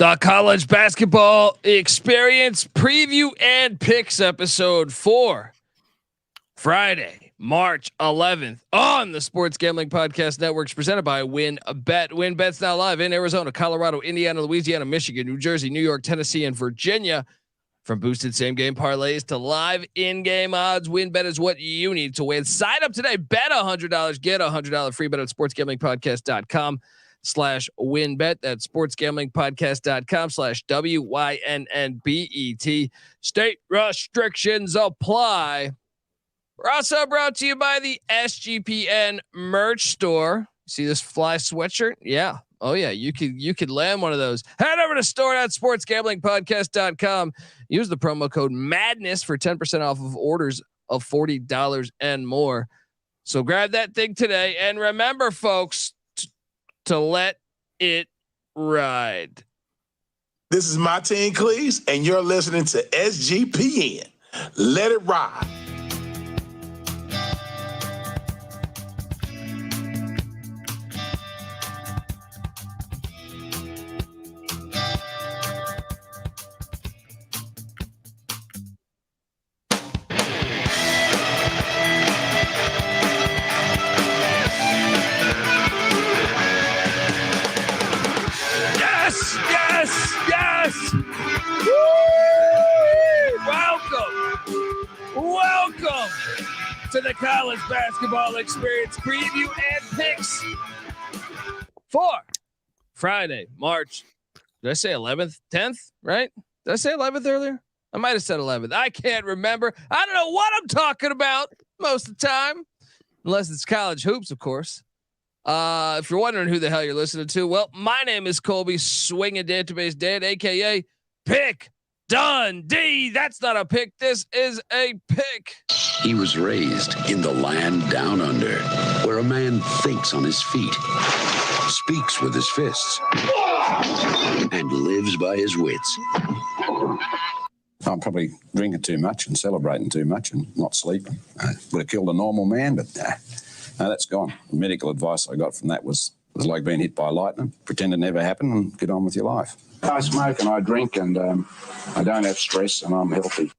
The college basketball experience preview and picks episode 4, Friday, March 11th on the Sports Gambling Podcast Networks, presented by WinBet. WinBet's now live in Arizona, Colorado, Indiana, Louisiana, Michigan, New Jersey, New York, Tennessee, and Virginia. From boosted same game parlays to live in-game odds, WinBet is what you need to win. Sign up today, bet $100, get $100 free bet at sportsgamblingpodcast.com/WinBet. That's sportsgamblingpodcast.com/WYNNBET. State restrictions apply. We're also brought to you by the SGPN merch store. See this fly sweatshirt? Yeah. Oh yeah. You could land one of those. Head over to store.sportsgamblingpodcast.com. Use the promo code MADNESS for 10% off of orders of $40 and more. So grab that thing today. And remember, folks, to let it ride. This is Martin Cleese, and you're listening to SGPN. Let it ride. Welcome to the college basketball experience preview and picks for Friday, March. Did I say 11th, 10th, right? Did I say 11th earlier? I might have said 11th. I can't remember. I don't know what I'm talking about most of the time, unless it's college hoops, of course. If you're wondering who the hell you're listening to, well, my name is Colby Swinging Database Dad, aka Pick Dundee. That's not a pick. This is a pick. He was raised in the land down under, where a man thinks on his feet, speaks with his fists, and lives by his wits. I'm probably drinking too much and celebrating too much and not sleeping. Would have killed a normal man, but no, that's gone. The medical advice I got from that was like being hit by lightning. Pretend it never happened and get on with your life. I smoke and I drink and I don't have stress and I'm healthy.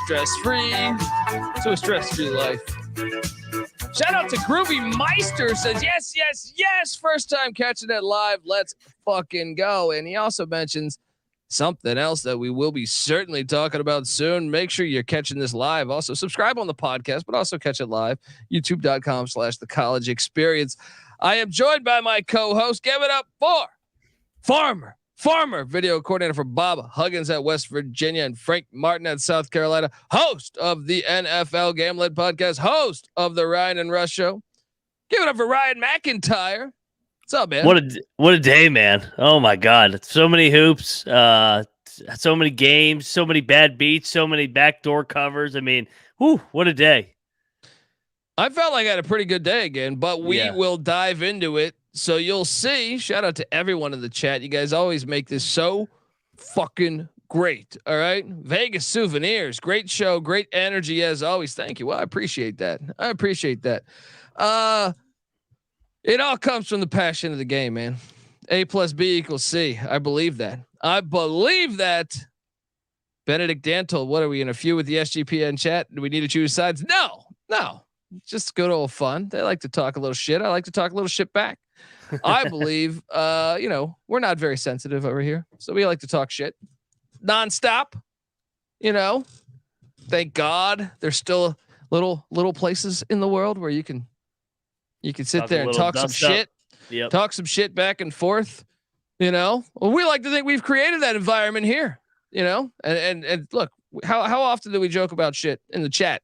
Stress-free to a stress-free life. Shout out to Groovy Meister, says yes. First time catching it live. Let's fucking go. And he also mentions something else that we will be certainly talking about soon. Make sure you're catching this live. Also subscribe on the podcast, but also catch it live. YouTube.com/The College Experience. I am joined by my co-host. Give it up for Farmer, video coordinator for Bob Huggins at West Virginia and Frank Martin at South Carolina, host of the NFL Gambling Podcast, host of the Ryan and Rush Show. Give it up for Ryan McIntyre. What's up, man? What a day, man. Oh my God. So many hoops, so many games, so many bad beats, so many backdoor covers. I mean, what a day. I felt like I had a pretty good day again, but we will dive into it. So you'll see. Shout out to everyone in the chat. You guys always make this so fucking great. All right. Vegas Souvenirs. Great show. Great energy as always. Thank you. Well, I appreciate that. It all comes from the passion of the game, man. A plus B equals C. I believe that. Benedict Dantle, what are we in a feud with the SGPN chat? Do we need to choose sides? No. Just good old fun. They like to talk a little shit. I like to talk a little shit back. I believe, we're not very sensitive over here. So we like to talk shit nonstop, thank God there's still little places in the world where you can sit there and talk some shit, talk some shit back and forth, well, we like to think we've created that environment here, and look, how often do we joke about shit in the chat?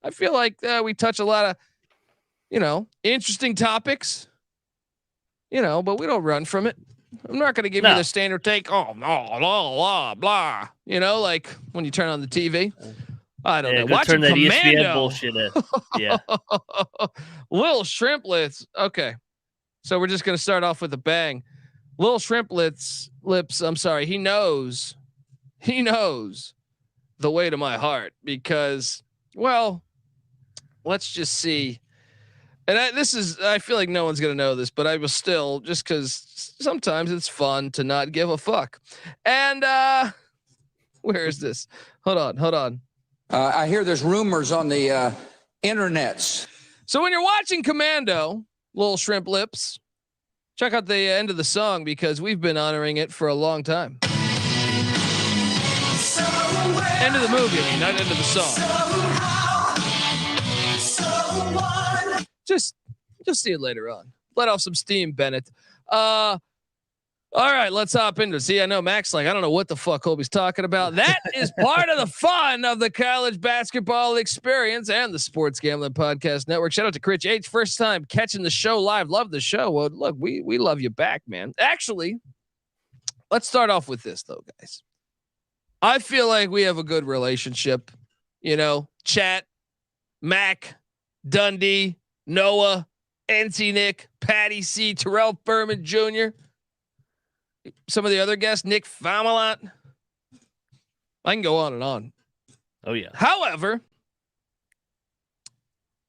I feel like we touch a lot of, interesting topics, but we don't run from it. I'm not going to give you the standard take. Oh, no, blah, blah. Like when you turn on the TV. I don't know. Watch turn that Commando. ESPN bullshit in. Yeah. Little Shrimplets. Okay. So we're just going to start off with a bang. Little Shrimplets lips. I'm sorry. He knows the way to my heart because, well, let's just see. And I feel like no one's going to know this, but I will still, just because sometimes it's fun to not give a fuck. And where is this? Hold on. I hear there's rumors on the internets. So when you're watching Commando, Little Shrimp Lips, check out the end of the song because we've been honoring it for a long time. End of the movie, not end of the song. Just see it later on. Let off some steam, Bennett. All right, let's hop into it. See, I know Max, I don't know what the fuck Colby's talking about. That is part of the fun of the college basketball experience and the Sports Gambling Podcast Network. Shout out to Critch H, first time catching the show live. Love the show. Well, look, we love you back, man. Actually, let's start off with this though, guys. I feel like we have a good relationship. Chat, Mac, Dundee, Noah, NC Nick, Patty C, Terrell Furman Jr., some of the other guests, Nick Famalot. I can go on and on. Oh yeah. However,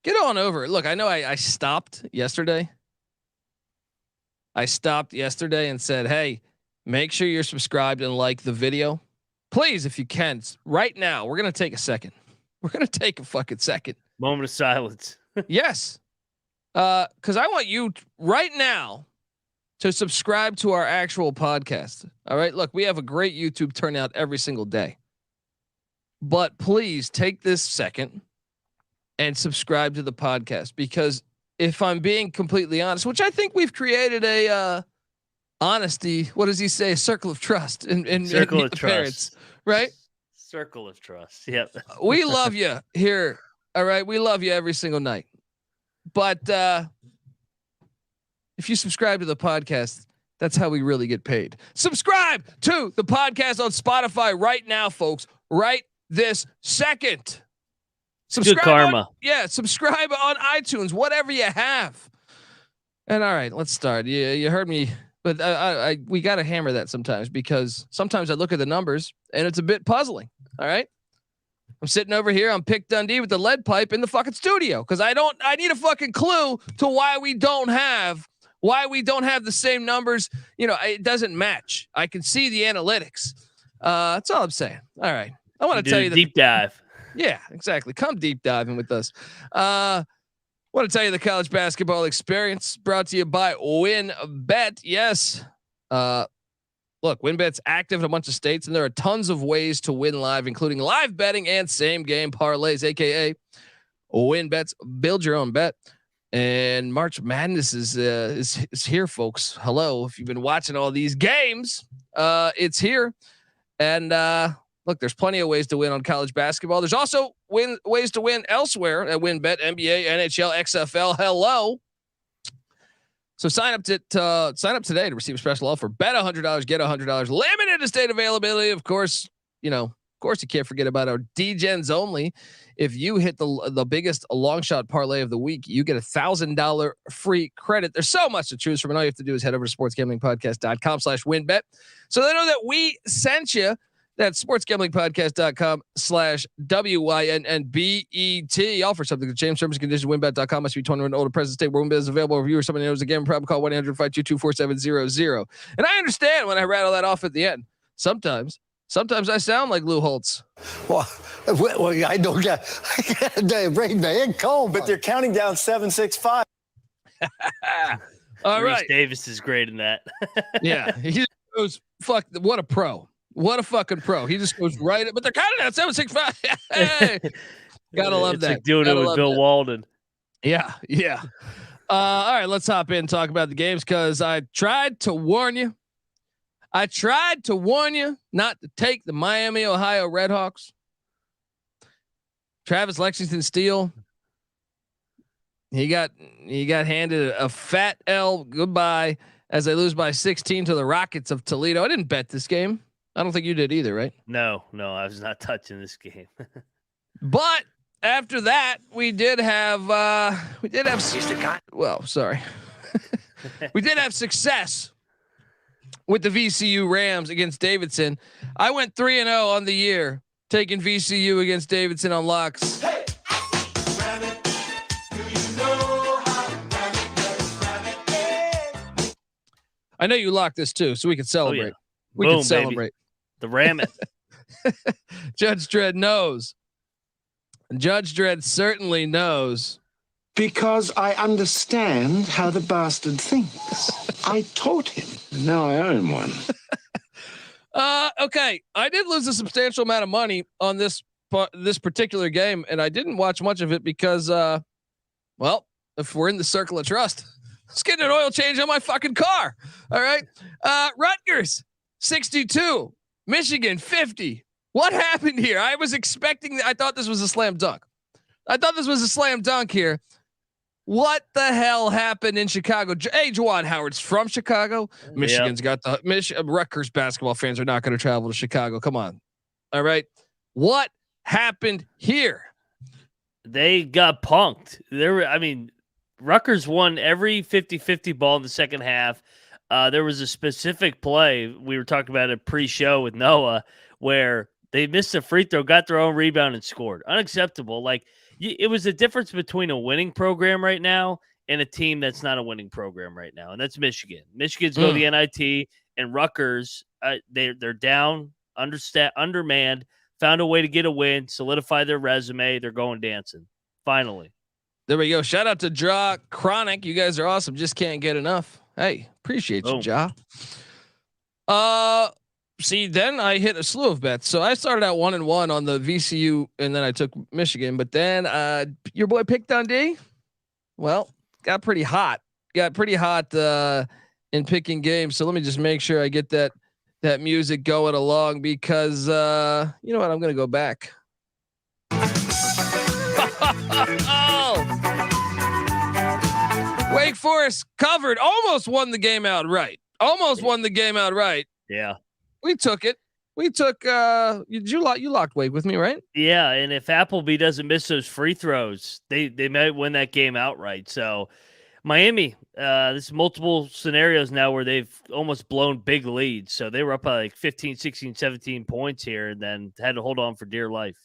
get on over it. Look, I know I stopped yesterday. And said, hey, make sure you're subscribed and like the video. Please, if you can, right now, we're going to take a second. We're going to take a fucking second. Moment of silence. Yes. Cause I want you right now to subscribe to our actual podcast. All right. Look, we have a great YouTube turnout every single day, but please take this second and subscribe to the podcast, because if I'm being completely honest, which I think we've created a, honesty. What does he say? A circle of trust in circle of trust, parents, right? Circle of trust. Yep. We love you here. All right. We love you every single night. But if you subscribe to the podcast, that's how we really get paid. Subscribe to the podcast on Spotify right now, folks. Right this second. Subscribe. Good karma. Subscribe on iTunes, whatever you have. And all right, let's start. You heard me, but we got to hammer that sometimes, because sometimes I look at the numbers and it's a bit puzzling. All right. I'm sitting over here on Pick Dundee with the lead pipe in the fucking studio, because I need a fucking clue to why we don't have the same numbers. It doesn't match. I can see the analytics. That's all I'm saying. All right. I want to tell you the deep dive. Yeah, exactly. Come deep diving with us. Want to tell you the college basketball experience brought to you by WinBet. Yes. Look, WinBet's active in a bunch of states, and there are tons of ways to win live, including live betting and same game parlays, aka WinBet's build your own bet. And March Madness is here, folks. Hello, if you've been watching all these games, it's here. And look, there's plenty of ways to win on college basketball. There's also ways to win elsewhere at WinBet, NBA, NHL, XFL. Hello. So sign up today to receive a special offer. Bet $100, get $100. Limited to state availability. Of course, you can't forget about our DGens only. If you hit the biggest long shot parlay of the week, you get $1,000 free credit. There's so much to choose from, and all you have to do is head over to sportsgamblingpodcast.com/winbet. So they know that we sent you. That's sportsgamblingpodcast.com/WINNBET. Offer something to change terms and conditions. WinBet.com must be 21 and older. Present state where WinBet is available. Review or somebody knows again. Problem call 1-800-522-4700. And I understand when I rattle that off at the end. Sometimes I sound like Lou Holtz. Well, I don't get brain my head cold, but they're counting down 7, 6, 5. All Reese right. Davis is great in that. Yeah, he just goes, fuck. What a pro. What a fucking pro. He just goes right. But they're counting down 7, 6, 5. Hey, gotta love that. Like doing it with Bill Walden. Yeah. All right, let's hop in and talk about the games, because I tried to warn you. not to take the Miami, Ohio Redhawks. Travis Lexington Steele. He got handed a fat L goodbye as they lose by 16 to the Rockets of Toledo. I didn't bet this game. I don't think you did either, right? No, I was not touching this game. But after that, we did have we did have success with the VCU Rams against Davidson. I went 3-0 on the year, taking VCU against Davidson on locks. Hey, Rabbit, do you know how I know you locked this too, so we can celebrate. Oh, yeah. We Boom, can celebrate. Baby. The Ram it. Judge Dredd knows. Judge Dredd certainly knows. Because I understand how the bastard thinks. I taught him. And now I own one. Okay. I did lose a substantial amount of money on this particular game, and I didn't watch much of it because, well, if we're in the circle of trust, let's get an oil change on my fucking car. All right. Rutgers 62, Michigan 50. What happened here? I was expecting. I thought this was a slam dunk. Here. What the hell happened in Chicago? Hey, Juwan Howard's from Chicago. Michigan's got the Rutgers basketball fans are not going to travel to Chicago. Come on. All right. What happened here? They got punked. Rutgers won every 50-50 ball in the second half. There was a specific play we were talking about a pre-show with Noah where they missed a free throw, got their own rebound, and scored. Unacceptable. It was the difference between a winning program right now and a team that's not a winning program right now, and that's Michigan. Michigan's go to the NIT, and Rutgers, they're down, undermanned, found a way to get a win, solidify their resume. They're going dancing. Finally. There we go. Shout out to Draw Chronic. You guys are awesome. Just can't get enough. Hey, appreciate you, Ja. See, then I hit a slew of bets. So I started out 1-1 on the VCU, and then I took Michigan. But then your boy picked Dundee. Well, got pretty hot. In picking games. So let me just make sure I get that music going along because you know what? I'm gonna go back. Wake Forest covered, almost won the game outright. Yeah. We took it. You locked Wake with me, right? Yeah, and if Appleby doesn't miss those free throws, they might win that game outright. So Miami, there's multiple scenarios now where they've almost blown big leads. So they were up by 15, 16, 17 points here and then had to hold on for dear life.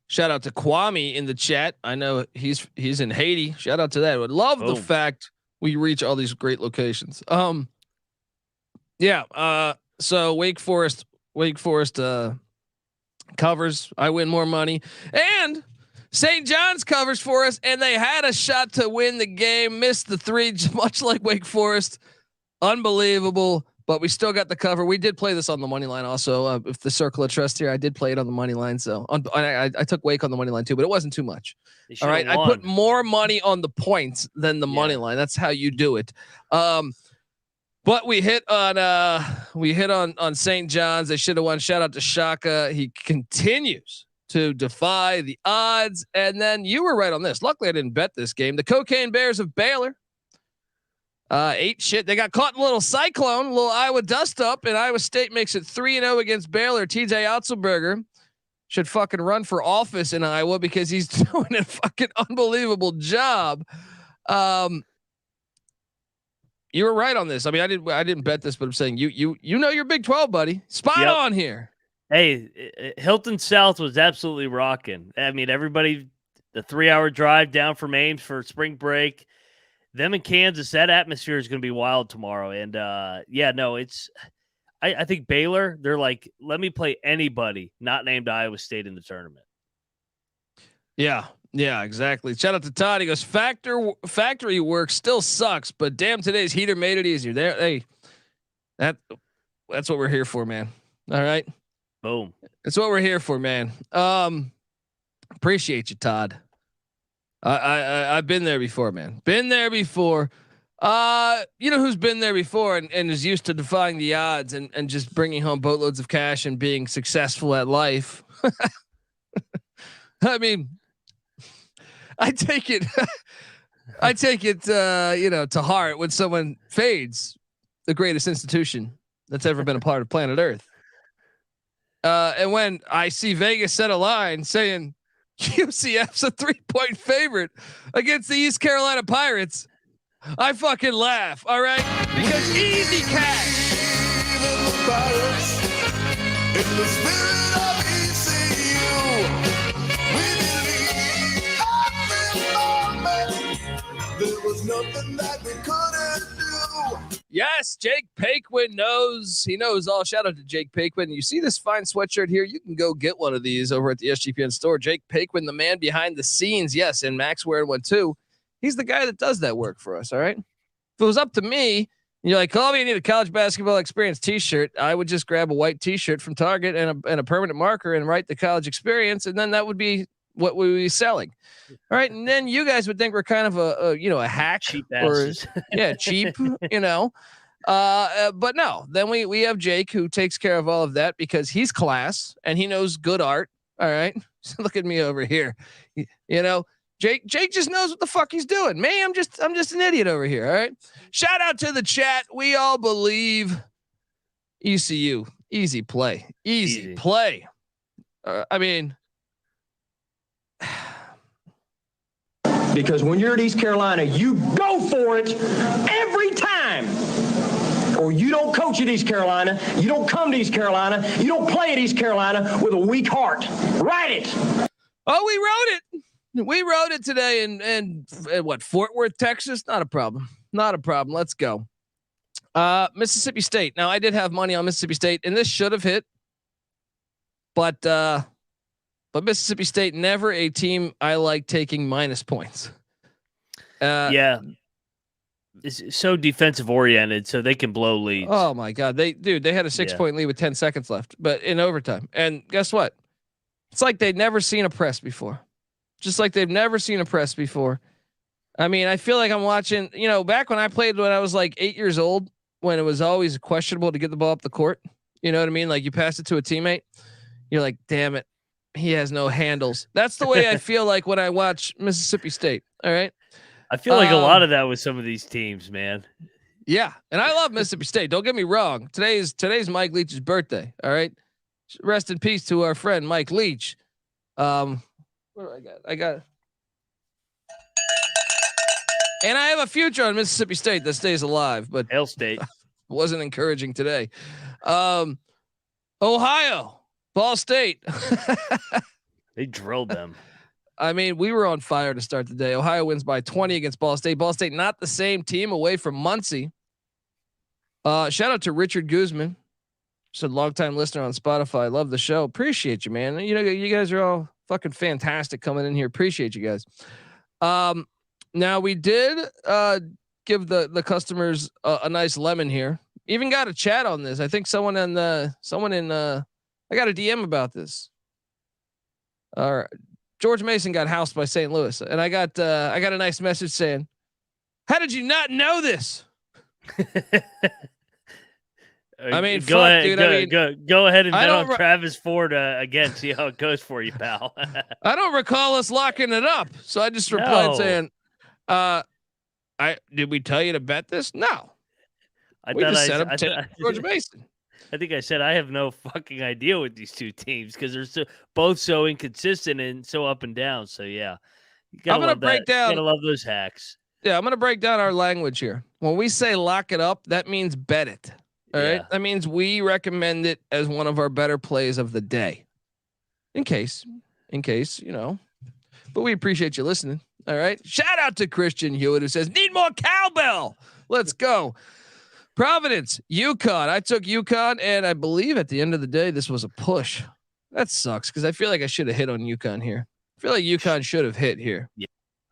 Shout out to Kwame in the chat. I know he's in Haiti. Shout out to that. I would love the fact we reach all these great locations. So Wake Forest covers. I win more money, and St. John's covers for us, and they had a shot to win the game, missed the three, much like Wake Forest. Unbelievable, but we still got the cover. We did play this on the money line also. If the circle of trust here, I did play it on the money line. So I took Wake on the money line too, but it wasn't too much. All right, I put more money on the points than the money line. That's how you do it. But we hit on St. John's. They should have won. Shout out to Shaka. He continues to defy the odds. And then you were right on this. Luckily, I didn't bet this game. The Cocaine Bears of Baylor ate shit. They got caught in a little cyclone, a little Iowa dust up, and Iowa State makes it 3-0 against Baylor. TJ Otzelberger should fucking run for office in Iowa because he's doing a fucking unbelievable job. You were right on this. I mean, I didn't bet this, but I'm saying you know your Big 12, buddy. Spot on here. Hey, Hilton South was absolutely rocking. I mean, everybody, the 3-hour drive down from Ames for spring break, them in Kansas, that atmosphere is going to be wild tomorrow. And I think Baylor, they're like, let me play anybody not named Iowa State in the tournament. Yeah, exactly. Shout out to Todd. He goes, factory work still sucks, but damn, today's heater made it easier. There, hey, that's what we're here for, man. All right. Boom. That's what we're here for, man. Appreciate you, Todd. I've been there before, man. Been there before. You know who's been there before and is used to defying the odds and just bringing home boatloads of cash and being successful at life. I mean, I take it, to heart when someone fades the greatest institution that's ever been a part of planet Earth. And when I see Vegas set a line saying UCF's a 3-point favorite against the East Carolina Pirates, I fucking laugh. All right. Because easy cash. In the spirit of ECU, there was nothing that we couldn't do. Yes, Jake Paquin knows. He knows all. Shout out to Jake Paquin. You see this fine sweatshirt here? You can go get one of these over at the SGPN store. Jake Paquin, the man behind the scenes. Yes, and Max wearing one too. He's the guy that does that work for us. All right. If it was up to me, you're like, Colby, you need a college basketball experience t-shirt. I would just grab a white t-shirt from Target and a permanent marker and write the college experience. And then that would be what we would be selling. All right. And then you guys would think we're kind of a hack Cheap or asses. cheap, but no, then we have Jake who takes care of all of that because he's class and he knows good art. All right. So look at me over here. Jake just knows what the fuck he's doing. Me, I'm just an idiot over here. All right. Shout out to the chat. We all believe ECU. Easy play. Easy play. Because when you're at East Carolina, you go for it every time. Or you don't coach at East Carolina. You don't come to East Carolina. You don't play at East Carolina with a weak heart. Write it. Oh, we wrote it. We wrote it today in Fort Worth, Texas. Not a problem. Let's go. Mississippi State. Now I did have money on Mississippi State and this should have hit, but Mississippi State, never a team I like taking minus points. Yeah. It's so defensive oriented, so they can blow leads. Oh my God. They had a 6-point lead with 10 seconds left, but in overtime. And guess what? It's like they'd never seen a press before. Just like they've never seen a press before. I mean, I feel like I'm watching, back when I played when I was like 8 years old, when it was always questionable to get the ball up the court. You know what I mean? Like you pass it to a teammate. You're like, damn it. He has no handles. That's the way I feel like when I watch Mississippi State. All right. I feel like a lot of that with some of these teams, man. Yeah. And I love Mississippi State. Don't get me wrong. Today's Mike Leach's birthday. All right. Rest in peace to our friend, Mike Leach. What do I got? And I have a future on Mississippi State that stays alive, but Hail State wasn't encouraging today. Ohio, Ball State. They drilled them. I mean, we were on fire to start the day. Ohio wins by 20 against Ball State. Ball State, not the same team, away from Muncie. Shout out to Richard Guzman. Said longtime listener on Spotify. Love the show. Appreciate you, man. You guys are all fucking fantastic coming in here. Appreciate you guys. Now we did give the customers a nice lemon here. Even got a chat on this. I think someone in I got a DM about this. All right. George Mason got housed by St. Louis, and I got a nice message saying, "How did you not know this?" I mean, go ahead and bet on Travis Ford again. See how it goes for you, pal. I don't recall us locking it up, so I just replied saying, did we tell you to bet this? No. We just set up George Mason. I think I said I have no fucking idea with these two teams because they're both so inconsistent and so up and down. So yeah, I'm gonna break down. You gotta love those hacks. Yeah, I'm gonna break down our language here. When we say lock it up, that means bet it. All right. That means we recommend it as one of our better plays of the day. In case, but we appreciate you listening. All right. Shout out to Christian Hewitt who says, need more cowbell. Let's go. Providence, UConn. I took UConn, and I believe at the end of the day, this was a push. That sucks because I feel like I should have hit on UConn here. I feel like UConn should have hit here. Yeah.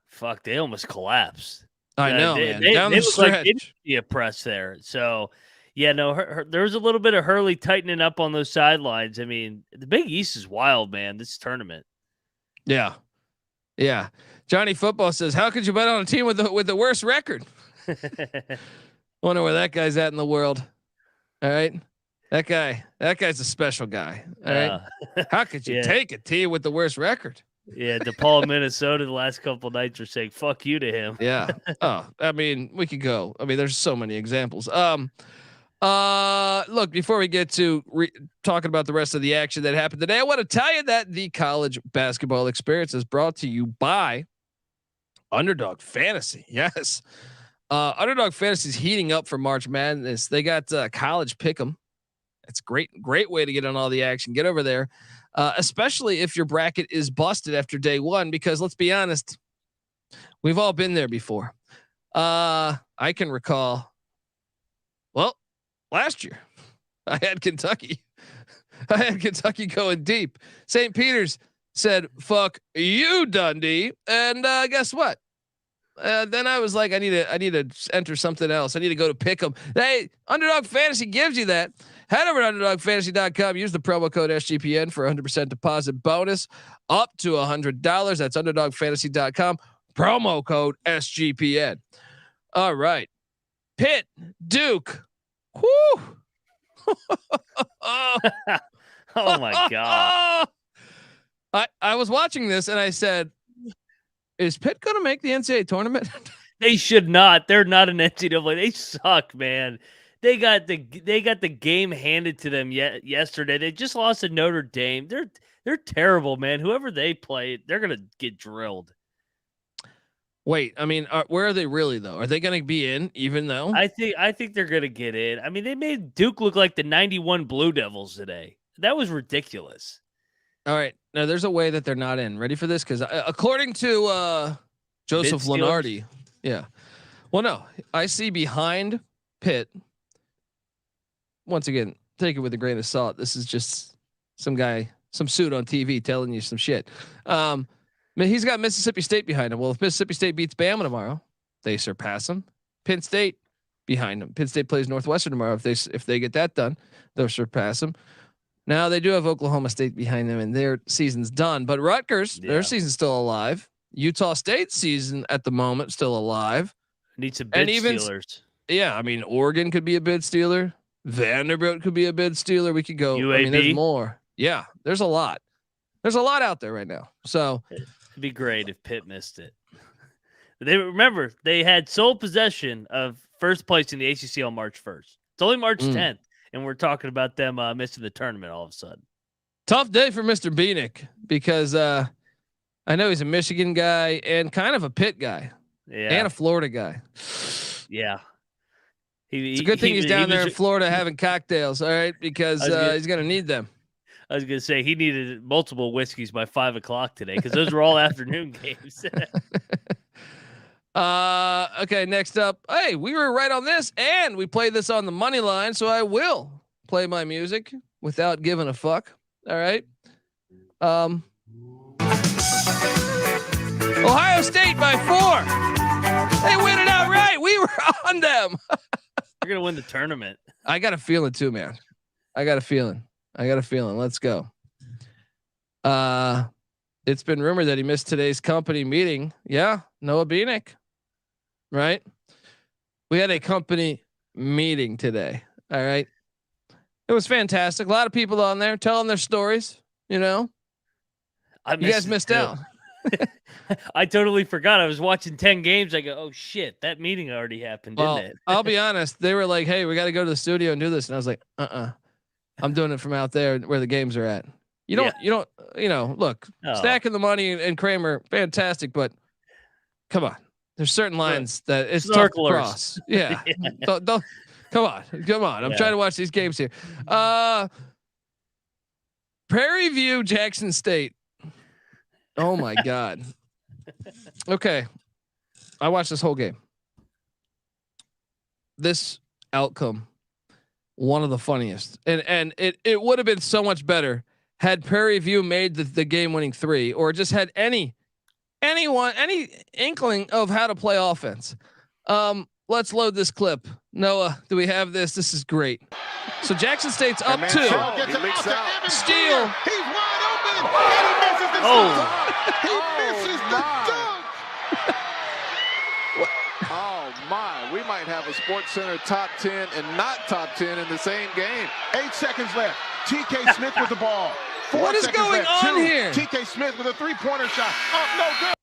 Fuck, they almost collapsed. I know, man. Down they the stretch. like be a press there. So, yeah, no, there was a little bit of Hurley tightening up on those sidelines. I mean, the Big East is wild, man, this tournament. Yeah. Yeah. Johnny Football says, how could you bet on a team with the worst record? Wonder where that guy's at in the world. All right. That guy's a special guy. All right. How could you take a team with the worst record? Yeah. DePaul, Minnesota, the last couple of nights are saying, fuck you to him. Yeah. Oh, I mean, we could go. I mean, there's so many examples. Look, before we get to talking about the rest of the action that happened today, I want to tell you that the college basketball experience is brought to you by Underdog Fantasy. Yes. Underdog Fantasy is heating up for March Madness. They got college pick'em. It's great way to get on all the action. Get over there, especially if your bracket is busted after day one, because let's be honest, we've all been there before. I can recall last year. I had Kentucky. I had Kentucky going deep. St. Peter's said, "Fuck you, Dundee," and guess what? Then I was like, I need to enter something else. I need to go to Pick'em. Hey, Underdog Fantasy gives you that. Head over to UnderdogFantasy.com. Use the promo code SGPN for 100% deposit bonus up to $100. That's UnderdogFantasy.com. Promo code SGPN. All right, Pitt, Duke. Whoo! Oh my God. I was watching this and I said, is Pitt going to make the NCAA tournament? They should not. They're not an NCAA. They suck, man. They got the game handed to them yesterday. They just lost to Notre Dame. They're terrible, man. Whoever they play, they're going to get drilled. Wait, I mean, where are they really though? Are they going to be in even though? I think they're going to get in. I mean, they made Duke look like the 91 Blue Devils today. That was ridiculous. All right. Now there's a way that they're not in. Ready for this? Because according to Joseph Lenardi, yeah. Well, no, I see behind Pitt. Once again, take it with a grain of salt. This is just some guy, some suit on TV telling you some shit. He's got Mississippi State behind him. Well, if Mississippi State beats Bama tomorrow, they surpass him. Penn State behind him. Penn State plays Northwestern tomorrow. If they get that done, they'll surpass him. Now they do have Oklahoma State behind them, and their season's done. But Rutgers, their season's still alive. Utah State's season at the moment still alive. Need some bid stealers. Yeah, I mean Oregon could be a bid stealer. Vanderbilt could be a bid stealer. We could go. UAB? I mean, there's more. Yeah, there's a lot. There's a lot out there right now. So it'd be great if Pitt missed it. They had sole possession of first place in the ACC on March 1st. It's only March 10th. And we're talking about them missing the tournament all of a sudden. Tough day for Mr. Beanick because I know he's a Michigan guy and kind of a Pitt guy, and a Florida guy. Yeah, it's a good thing he's down there in Florida having cocktails. All right, because he's gonna need them. I was gonna say he needed multiple whiskeys by 5 o'clock today because those were all afternoon games. Okay, next up. Hey, we were right on this and we played this on the money line, so I will play my music without giving a fuck. All right. Ohio State by 4. They win it outright. We were on them. They're going to win the tournament. I got a feeling too, man. I got a feeling. Let's go. It's been rumored that he missed today's company meeting. Yeah. Noah Beanick. Right. We had a company meeting today. All right. It was fantastic. A lot of people on there telling their stories, you know, you guys missed out. I totally forgot. I was watching 10 games. I go, oh shit, that meeting already happened, didn't it? I'll be honest. They were like, hey, we got to go to the studio and do this. And I was like, I'm doing it from out there where the games are at. You don't, look, Stacking the Money and Kramer, fantastic, but come on. There's certain lines that it's tough to cross. Yeah. Don't come on. I'm trying to watch these games here. Prairie View, Jackson State. Oh my God. Okay. I watched this whole game. This outcome, one of the funniest, and it would have been so much better had Prairie View made the game-winning 3, or just had any inkling of how to play offense. Let's load this clip. Noah, do we have this? This is great. So Jackson State's up 2. Steal. He's wide open. And he misses the dunk. He misses the dunk. Oh my, we might have a Sports Center top 10 and not top 10 in the same game. 8 seconds left. TK Smith with the ball. 4 what is going left. on 2. here? TK Smith with a 3-pointer shot. Oh, no good.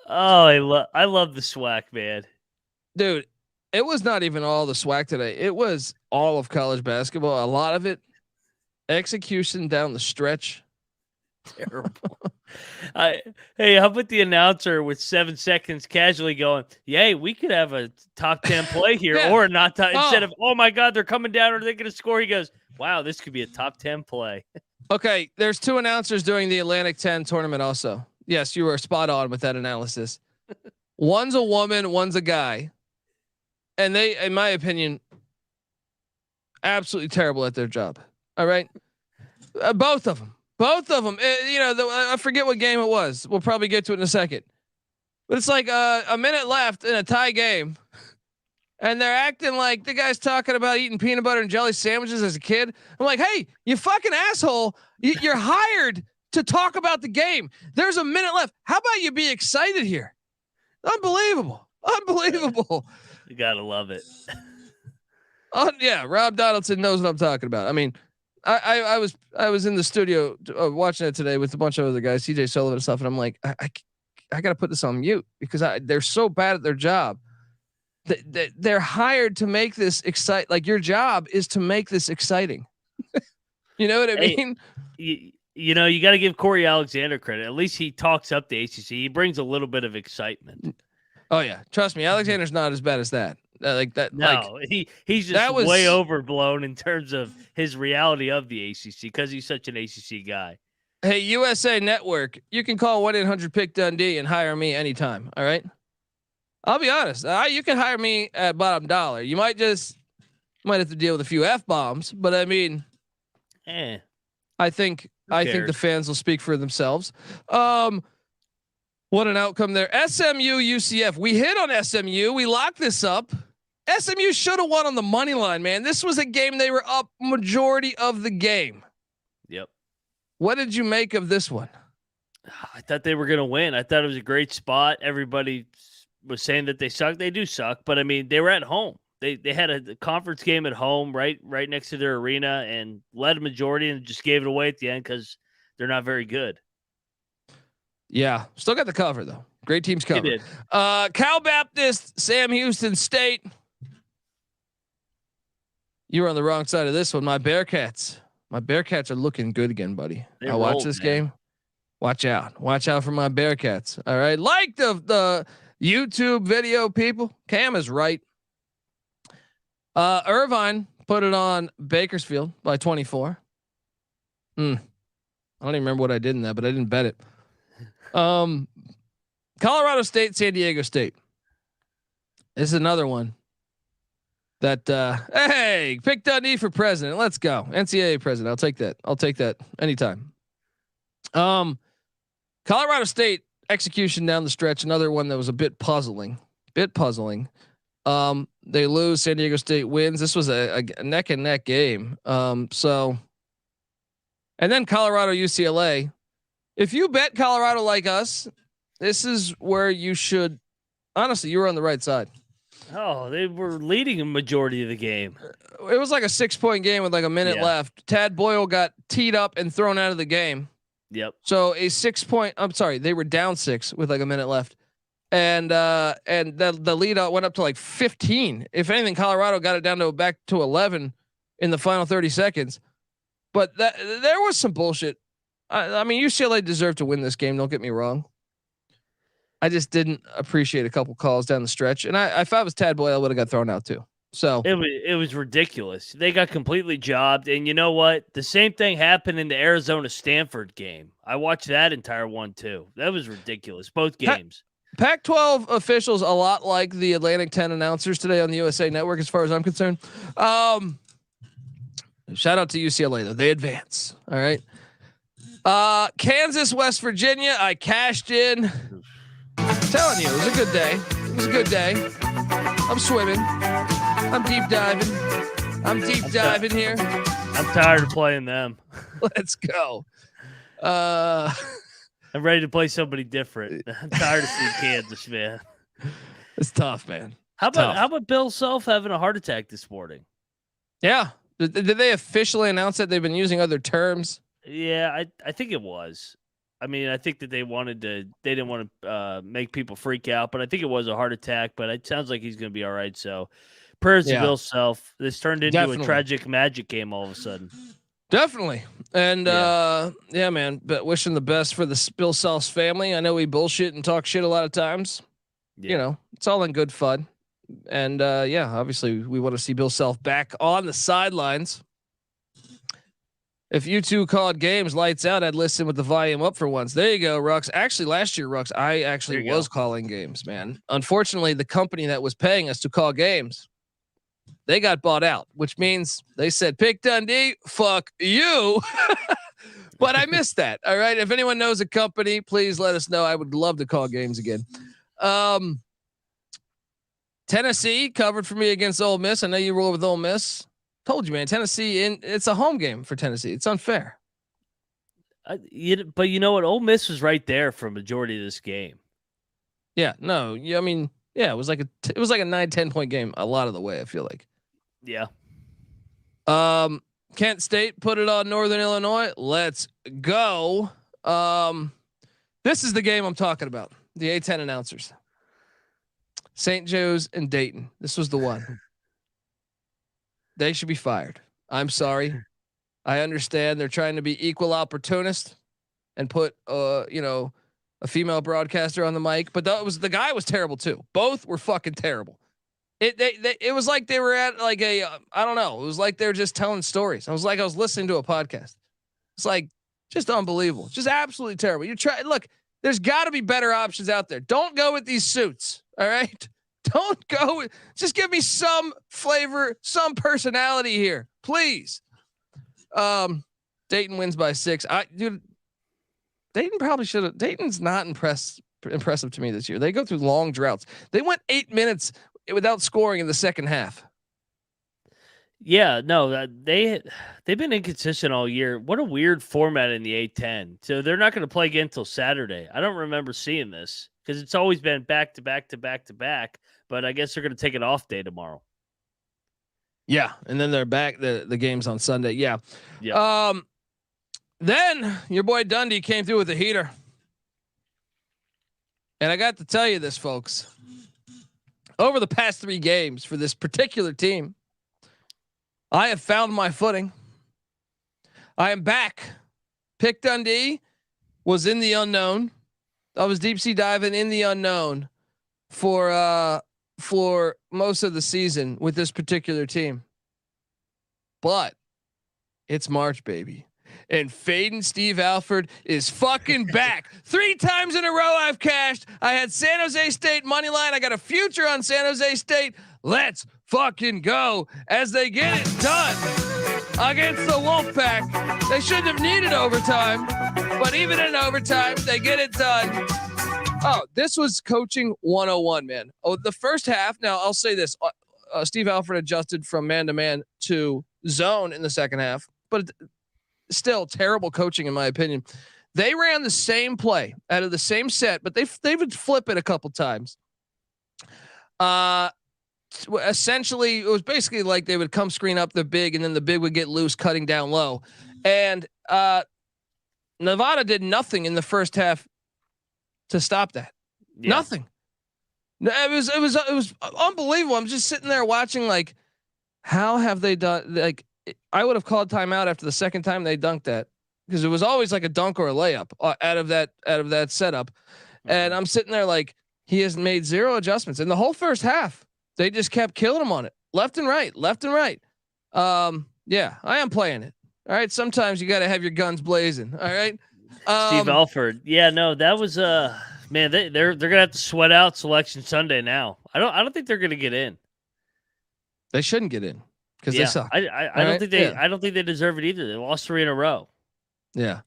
Oh, I love the swag, man. Dude, it was not even all the swag today. It was all of college basketball. A lot of it, execution down the stretch. Terrible. Hey, how about the announcer with 7 seconds casually going, yay, we could have a top 10 play here or not top, instead of, oh my God, they're coming down. Are they going to score? He goes, wow, this could be a top 10 play. Okay. There's 2 announcers during the Atlantic 10 tournament also. Yes, you were spot on with that analysis. One's a woman, one's a guy. And they, in my opinion, absolutely terrible at their job. All right, both of them. I forget what game it was. We'll probably get to it in a second. But it's like a minute left in a tie game, and they're acting like the guy's talking about eating peanut butter and jelly sandwiches as a kid. I'm like, hey, you fucking asshole! You're hired to talk about the game. There's a minute left. How about you be excited here? Unbelievable. You gotta love it. Yeah, Rob Donaldson knows what I'm talking about. I mean, I was in the studio watching it today with a bunch of other guys, CJ Sullivan and stuff, and I'm like, I got to put this on mute because they're so bad at their job. They're hired to make this excite. Like your job is to make this exciting. You know what I mean? You know, you got to give Corey Alexander credit. At least he talks up the ACC. He brings a little bit of excitement. Oh yeah, trust me, Alexander's not as bad as that. Like that. No, he's just way overblown in terms of his reality of the ACC because he's such an ACC guy. Hey, USA Network, you can call 1-800-PICK-DUNDEE and hire me anytime. All right. I'll be honest. You can hire me at bottom dollar. You might have to deal with a few F-bombs, but I mean, I think the fans will speak for themselves. What an outcome there. SMU UCF. We hit on SMU. We locked this up. SMU should have won on the money line, man. This was a game they were up majority of the game. Yep. What did you make of this one? I thought they were going to win. I thought it was a great spot. Everybody was saying that they suck. They do suck, but I mean, they were at home. They had a conference game at home, right next to their arena, and led a majority and just gave it away at the end because they're not very good. Yeah, still got the cover though. Great teams cover. Cal Baptist, Sam Houston State. You were on the wrong side of this one. My Bearcats are looking good again, buddy. I watch this game. Watch out for my Bearcats. All right. Like the YouTube video people, Cam is right. Irvine put it on Bakersfield by 24. I don't even remember what I did in that, but I didn't bet it. Colorado State, San Diego State. This is another one that, hey, pick Dundee for president. Let's go. NCAA president. I'll take that anytime. Colorado State execution down the stretch. Another one that was a bit puzzling. They lose. San Diego State wins. This was a neck and neck game. And then Colorado UCLA. If you bet Colorado like us, this is where you should. Honestly, you were on the right side. Oh, they were leading a majority of the game. It was like a 6-point game with like a minute left. Tad Boyle got teed up and thrown out of the game. Yep. So a 6-point. I'm sorry, they were down 6 with like a minute left, and the lead out went up to like 15. If anything, Colorado got it down to back to 11 in the final 30 seconds. But there was some bullshit. I mean, UCLA deserved to win this game. Don't get me wrong. I just didn't appreciate a couple calls down the stretch, and if I was Tad Boyle, I would have got thrown out too. So it was ridiculous. They got completely jobbed, and you know what? The same thing happened in the Arizona Stanford game. I watched that entire one too. That was ridiculous. Both games. Pac-12 officials a lot like the Atlantic 10 announcers today on the USA Network, as far as I'm concerned. Shout out to UCLA though; they advance. All right. Kansas, West Virginia. I cashed in. I'm telling you, it was a good day. I'm swimming. I'm deep diving here. I'm tired of playing them. Let's go. I'm ready to play somebody different. I'm tired of seeing Kansas, man. It's tough, man. How about Bill Self having a heart attack this morning? Yeah. Did they officially announce that they've been using other terms? Yeah, I think it was. I mean, I think that they didn't want to make people freak out, but I think it was a heart attack, but it sounds like he's going to be all right. So prayers to Bill Self. This turned into a tragic magic game all of a sudden. Definitely. And man, but wishing the best for the Bill Self's family. I know we bullshit and talk shit a lot of times. Yeah. You know, it's all in good fun. And obviously we want to see Bill Self back on the sidelines. If you two called games lights out, I'd listen with the volume up for once. There you go, Rux. Actually, last year, Rux, I actually was calling games, man. Unfortunately, the company that was paying us to call games they got bought out, which means they said, pick Dundee, fuck you. But I missed that. All right. If anyone knows a company, please let us know. I would love to call games again. Tennessee covered for me against Ole Miss. I know you roll with Ole Miss. Told you, man. Tennessee, it's a home game for Tennessee. It's unfair. But you know what? Ole Miss was right there for a majority of this game. Yeah. No. Yeah. I mean, yeah. It was like a 9-10 point game a lot of the way. I feel like. Yeah. Kent State put it on Northern Illinois. Let's go. This is the game I'm talking about. The A10 announcers. St. Joe's and Dayton. This was the one. They should be fired. I'm sorry. I understand they're trying to be equal opportunist and put a female broadcaster on the mic, but the guy was terrible too. Both were fucking terrible. It was like they were at like I don't know. It was like they were just telling stories. I was listening to a podcast. It's like just unbelievable. Just absolutely terrible. Look, there's got to be better options out there. Don't go with these suits. All right. Don't go. Just give me some flavor, some personality here, please. Dayton wins by 6. Dayton probably should have. Dayton's not impressive to me this year. They go through long droughts. They went 8 minutes without scoring in the second half. Yeah, no, they've been inconsistent all year. What a weird format in the A10. So they're not going to play again until Saturday. I don't remember seeing this because it's always been back to back to back to back. But I guess they're going to take an off day tomorrow. Yeah, and then they're back. The game's on Sunday. Yeah. Then your boy Dundee came through with a heater, and I got to tell you this, folks. Over the past 3 games for this particular team, I have found my footing. I am back. Pick Dundee was in the unknown. I was deep sea diving in the unknown for most of the season with this particular team. But it's March, baby. And Faden Steve Alford is fucking back. 3 times in a row I've cashed. I had San Jose State money line. I got a future on San Jose State. Let's fucking go as they get it done against the Wolfpack. They shouldn't have needed overtime, but even in overtime, they get it done. Oh, this was coaching 101, man. Oh, the first half. Now I'll say this: Steve Alford adjusted from man-to-man to zone in the second half, but still terrible coaching in my opinion. They ran the same play out of the same set, but they would flip it a couple times. Essentially, it was basically like they would come screen up the big, and then the big would get loose, cutting down low. And Nevada did nothing in the first half to stop that. Yeah. Nothing. It was unbelievable. I'm just sitting there watching, like, how have they done? Like, I would have called timeout after the second time they dunked that, because it was always like a dunk or a layup out of that setup. And I'm sitting there like, he has made 0 adjustments in the whole first half. They just kept killing him on it, left and right. Yeah, I am playing it. All right. Sometimes you got to have your guns blazing. All right. Steve Alford. Yeah, no, that was man. They're gonna have to sweat out Selection Sunday now. I don't think they're gonna get in. They shouldn't get in because they suck. I don't think they. Yeah. I don't think they deserve it either. They lost 3 in a row. Yeah.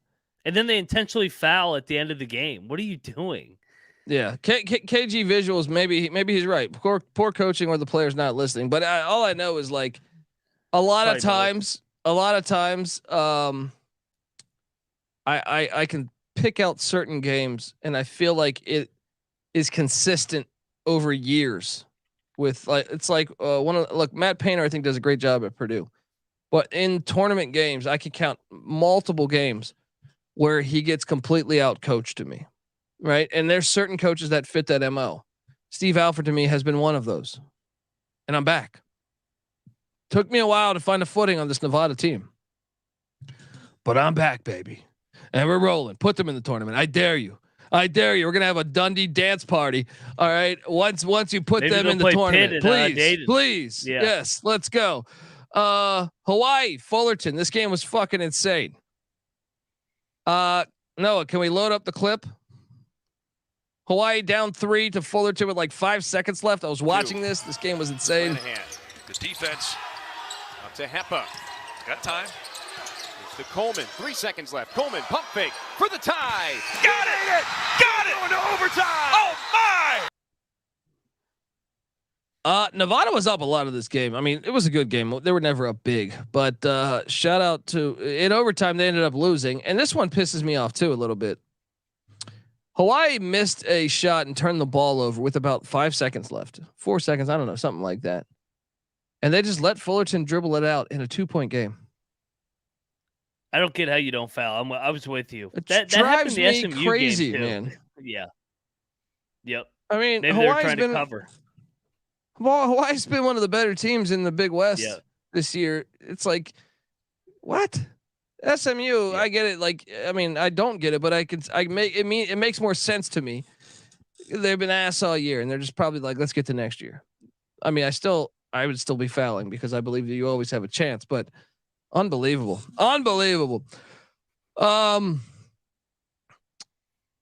And then they intentionally foul at the end of the game. What are you doing? Yeah, KG visuals. Maybe he's right. Poor coaching, or the player's not listening. But all I know is, like, a lot of times, I can pick out certain games, and I feel like it is consistent over years. With, like, it's like Matt Painter, I think, does a great job at Purdue, but in tournament games, I can count multiple games where he gets completely out coached to me. Right. And there's certain coaches that fit that MO. Steve Alford to me has been one of those, and I'm back. Took me a while to find a footing on this Nevada team, but I'm back, baby. And we're rolling. Put them in the tournament. I dare you. We're going to have a Dundee dance party. All right. Once you put them in the tournament, please. Yeah. Yes, let's go. Hawaii, Fullerton. This game was fucking insane. Noah, can we load up the clip? Hawaii down 3 to Fullerton with like 5 seconds left. I was watching this. This game was insane. The defense up to Hepa. Got time. It's to Coleman. 3 seconds left. Coleman, pump fake for the tie. Got it! Got it! Going to overtime. Oh, my! Nevada was up a lot of this game. I mean, it was a good game. They were never up big, but shout out to in overtime. They ended up losing. And this one pisses me off too, a little bit. Hawaii missed a shot and turned the ball over with about 5 seconds left, 4 seconds. I don't know, something like that. And they just let Fullerton dribble it out in a 2-point game. I don't get how you don't foul. I was with you. That drives me crazy, man. Yeah. Yep. I mean, maybe Hawaii's they're trying been to cover. Well, Hawaii's been one of the better teams in the Big West this year. It's like, what? SMU, I get it. Like, I mean, I don't get it, but it makes more sense to me. They've been ass all year, and they're just probably like, let's get to next year. I mean, I would still be fouling because I believe that you always have a chance, but unbelievable.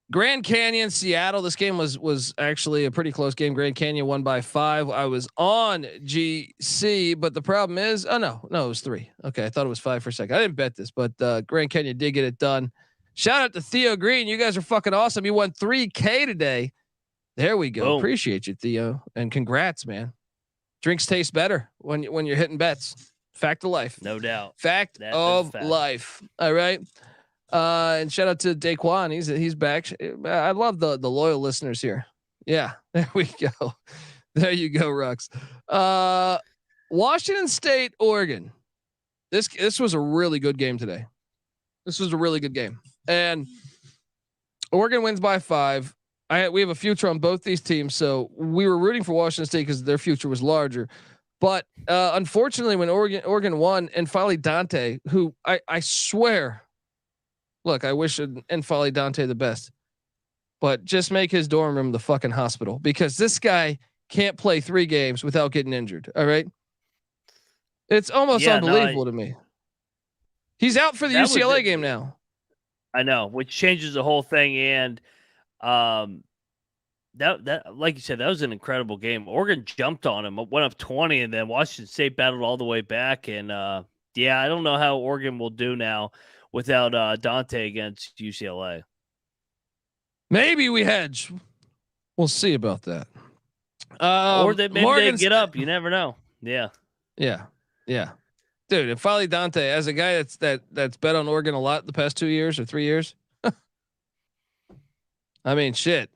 Grand Canyon, Seattle. This game was actually a pretty close game. Grand Canyon won by 5. I was on GC, but the problem is, no, it was 3. Okay, I thought it was 5 for a second. I didn't bet this, but Grand Canyon did get it done. Shout out to Theo Green. You guys are fucking awesome. You won $3K today. There we go. Boom. Appreciate you, Theo, and congrats, man. Drinks taste better when you're hitting bets. Fact of life. No doubt. Fact of life. All right. And shout out to Daquan. He's back. I love the loyal listeners here. Yeah, there we go. There you go, Rux. Washington State, Oregon. This was a really good game today. This was a really good game. And Oregon wins by 5. We have a future on both these teams, so we were rooting for Washington State because their future was larger. But unfortunately, when Oregon won, and finally Dante, who I swear, look, I wish N'Faly Dante the best, but just make his dorm room the fucking hospital because this guy can't play 3 games without getting injured. All right, it's almost unbelievable to me. He's out for the UCLA game now. I know, which changes the whole thing. And that like you said, that was an incredible game. Oregon jumped on him, went up 20, and then Washington State battled all the way back. And I don't know how Oregon will do now without Dante against UCLA. Maybe we hedge. We'll see about that. Or maybe they get up. You never know. Yeah. Dude, and finally Dante, as a guy that's bet on Oregon a lot the past 2 years or 3 years. I mean, shit.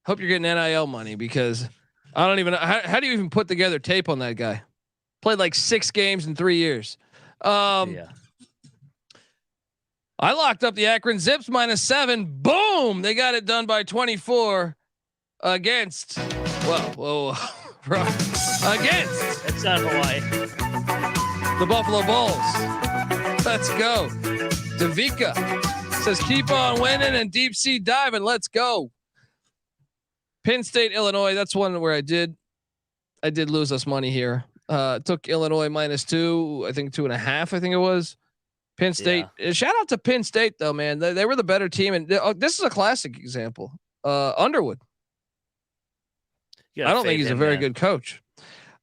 Hope you're getting NIL money because I don't even know how do you even put together tape on that guy? Played like 6 games in 3 years. I locked up the Akron Zips -7. Boom! They got it done by 24 against. Against. That's not Hawaii. The Buffalo Bulls. Let's go. Davika says, keep on winning and deep sea diving. Let's go. Penn State, Illinois. That's one where I did lose us money here. Took Illinois -2, I think 2.5. I think it was. Penn State. Shout out to Penn State though, man. They were the better team, and this is a classic example. Underwood. I don't think he's a very good coach.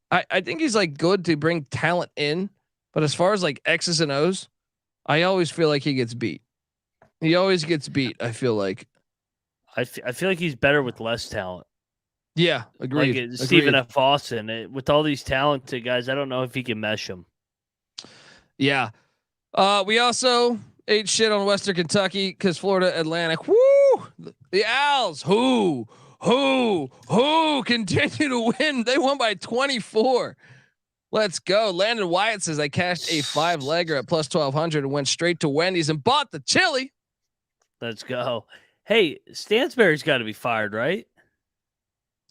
I think he's like good to bring talent in, but as far as like X's and O's, I always feel like he gets beat. He always gets beat. I feel like. I feel like he's better with less talent. Yeah, agreed. Like Stephen F. Austin, with all these talented guys, I don't know if he can mesh them. Yeah. We also ate shit on Western Kentucky because Florida Atlantic. Woo! The Owls. Who continue to win? They won by 24. Let's go. Landon Wyatt says I cashed a 5-legger at +1200 and went straight to Wendy's and bought the chili. Let's go. Hey, Stansberry's got to be fired, right?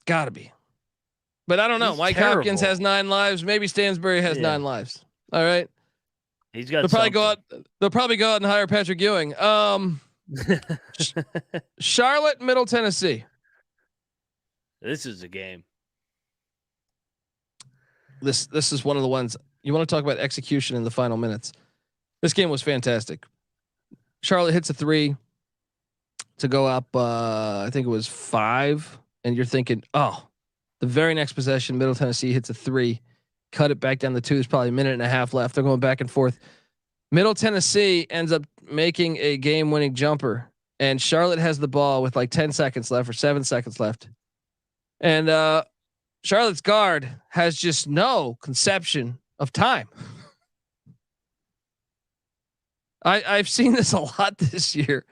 Got to be. But I don't know. Mike Hopkins has 9 lives. Maybe Stansberry has 9 lives. All right. He's got. They'll probably go out and hire Patrick Ewing. Charlotte, Middle Tennessee. This is a game. This is one of the ones you want to talk about execution in the final minutes. This game was fantastic. Charlotte hits a 3 to go up. I think it was 5, and you're thinking, oh, the very next possession, Middle Tennessee hits a 3, cut it back down to 2. There's probably a minute and a half left. They're going back and forth. Middle Tennessee ends up making a game-winning jumper, and Charlotte has the ball with like 10 seconds left or 7 seconds left. And Charlotte's guard has just no conception of time. I've seen this a lot this year.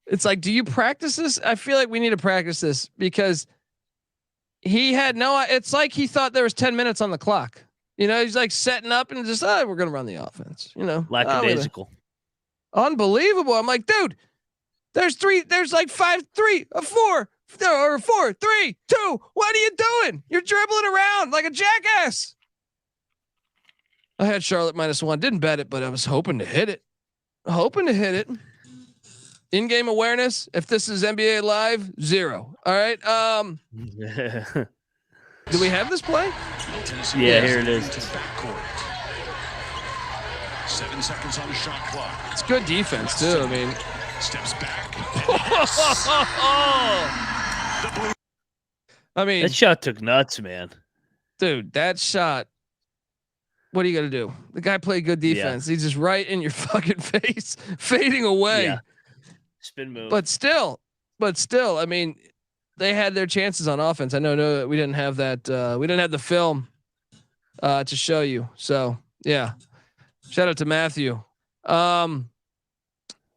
It's like, do you practice this? I feel like we need to practice this because he had it's like he thought there was 10 minutes on the clock. You know, he's like setting up and just, we're going to run the offense, you know, lackadaisical. Unbelievable. I'm like, dude, there's like 5, 3, 4, or 4, 3, 2. What are you doing? You're dribbling around like a jackass. I had Charlotte -1. Didn't bet it, but I was hoping to hit it. In-game awareness. If this is NBA Live, 0. All right. Do we have this play? Yeah, here it is. 7 seconds on the shot clock. It's good defense too. I mean, Steps back. I mean, that shot took nuts, man. Dude, that shot. What are you gonna do? The guy played good defense. Yeah. He's just right in your fucking face, fading away. Yeah. Spin move. But still, I mean, they had their chances on offense. I know we didn't have that. We didn't have the film to show you. So yeah, shout out to Matthew.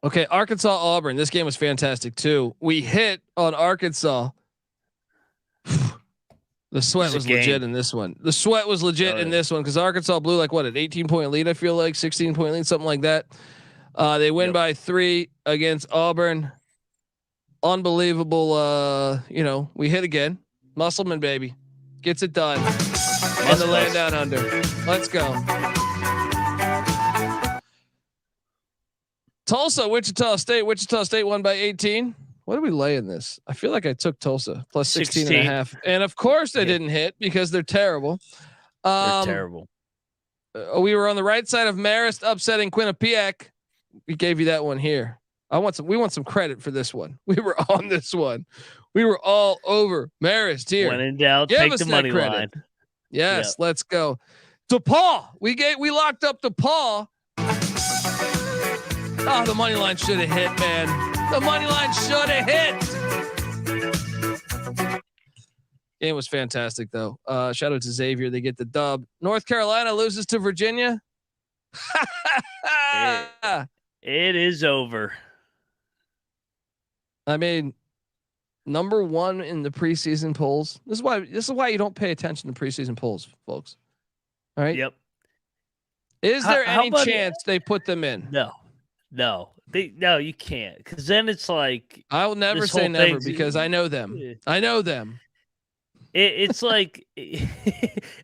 Okay, Arkansas Auburn. This game was fantastic too. We hit on Arkansas. The sweat was legit in this one. The sweat was legit in this one because Arkansas blew like what, an 18-point lead. I feel like 16-point lead, something like that. They win by 3 against Auburn. Unbelievable. You know, we hit again. Musselman baby gets it done. And the land down under. Let's go. Tulsa, Wichita State. Wichita State won by 18. What did we lay in this? I feel like I took Tulsa plus 16.5. And of course they didn't hit because they're terrible. They're terrible. We were on the right side of Marist upsetting Quinnipiac. We gave you that one here. We want some credit for this one. We were on this one. We were all over Marist here. When in doubt, take the money line. Yes, let's go. DePaul. We locked up DePaul. Oh, the money line should have hit, man. The money line should have hit. Game was fantastic, though. Shout out to Xavier. They get the dub. North Carolina loses to Virginia. It is over. I mean, number 1 in the preseason polls. This is why you don't pay attention to preseason polls, folks. All right. Yep. Is there any chance they put them in? No, you can't. Because then it's like, I will never say never because I know them. I know them. It's like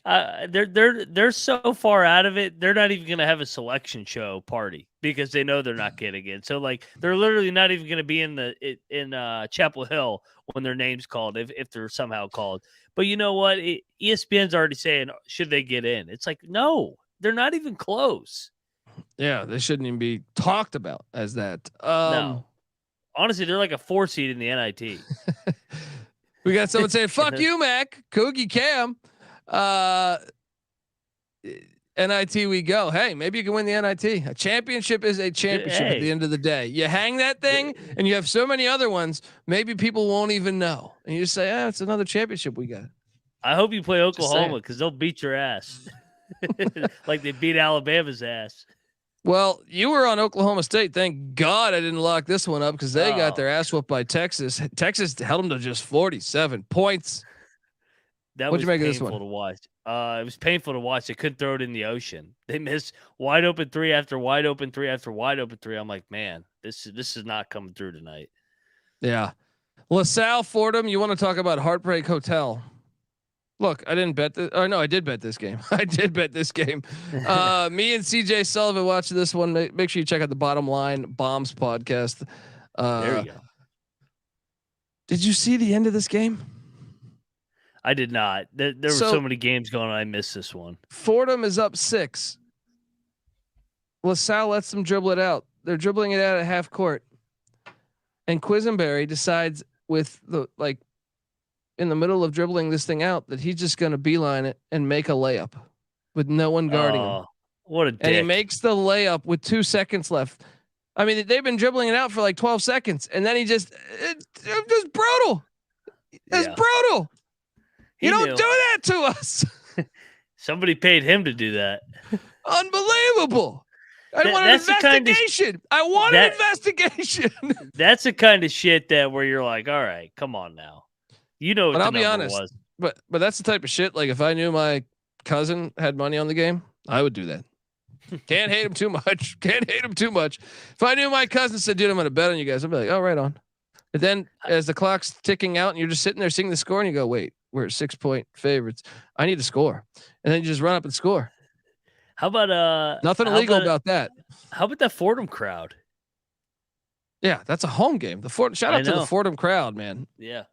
they're so far out of it. They're not even going to have a selection show party because they know they're not getting it. So like they're literally not even going to be in Chapel Hill when their name's called if they're somehow called. But you know what? ESPN's already saying, should they get in? It's like, no, they're not even close. Yeah, they shouldn't even be talked about as that. No, honestly, they're like a 4 seed in the NIT. We got someone saying, fuck you, Mac. Coogie Cam. NIT we go. Hey, maybe you can win the NIT. A championship is a championship at the end of the day. You hang that thing and you have so many other ones, maybe people won't even know. And you just say, it's another championship we got. I hope you play Oklahoma because they'll beat your ass. Like they beat Alabama's ass. Well, you were on Oklahoma State. Thank God I didn't lock this one up because they got their ass whooped by Texas. Texas held them to just 47 points. What'd you make of this one? To watch. It was painful to watch. They couldn't throw it in the ocean. They missed wide open 3 after wide open 3 after wide open 3. I'm like, man, this is not coming through tonight. Yeah. LaSalle Fordham. You want to talk about Heartbreak Hotel? Look, I didn't bet this. Oh no, I did bet this game. Me and CJ Sullivan watched this one. Make sure you check out the Bottom Line Bombs podcast. There you go. Did you see the end of this game? I did not. There were so many games going on. I missed this one. Fordham is up 6. LaSalle lets them dribble it out. They're dribbling it out at half court. And Quisenberry decides with in the middle of dribbling this thing out that he's just going to beeline it and make a layup. with no one guarding him. What a dick. And he makes the layup with 2 seconds left. I mean, they've been dribbling it out for like 12 seconds, and then he just brutal. It's brutal. You don't do that to us. Somebody paid him to do that. Unbelievable. I want an investigation. I want an investigation. That's the kind of shit that where you're like, all right, come on now. You know what I'll be honest, was. But that's the type of shit. Like if I knew my cousin had money on the game, I would do that. Can't hate him too much. Can't hate him too much. If I knew my cousin said, dude, I'm going to bet on you guys, I'd be like, oh, right on. But then as the clock's ticking out and you're just sitting there seeing the score and you go, wait, we're at 6-point favorites. I need to score. And then you just run up and score. How about nothing illegal about that? How about that Fordham crowd? Yeah, that's a home game. Shout out to the Fordham crowd, man. Yeah.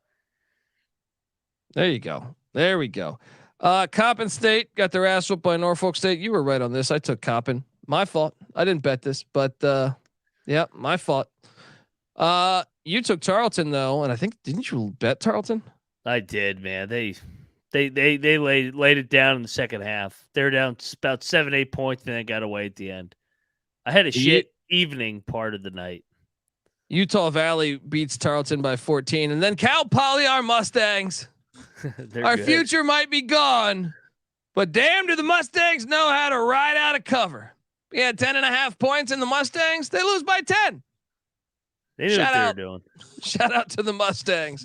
There you go. There we go. Coppin State got their ass whooped by Norfolk State. You were right on this. I took Coppin. My fault. I didn't bet this, but yeah, my fault. You took Tarleton though, and I think didn't you bet Tarleton? I did, man. They laid it down in the second half. They're down about 7-8 points, and then got away at the end. I had a shit evening part of the night. Utah Valley beats Tarleton by 14, and then Cal Poly, our Mustangs. Our good. Future might be gone, but damn, do the Mustangs know how to ride out of cover. We had 10.5 points in the Mustangs. They lose by 10. They knew what they were doing. Shout out to the Mustangs.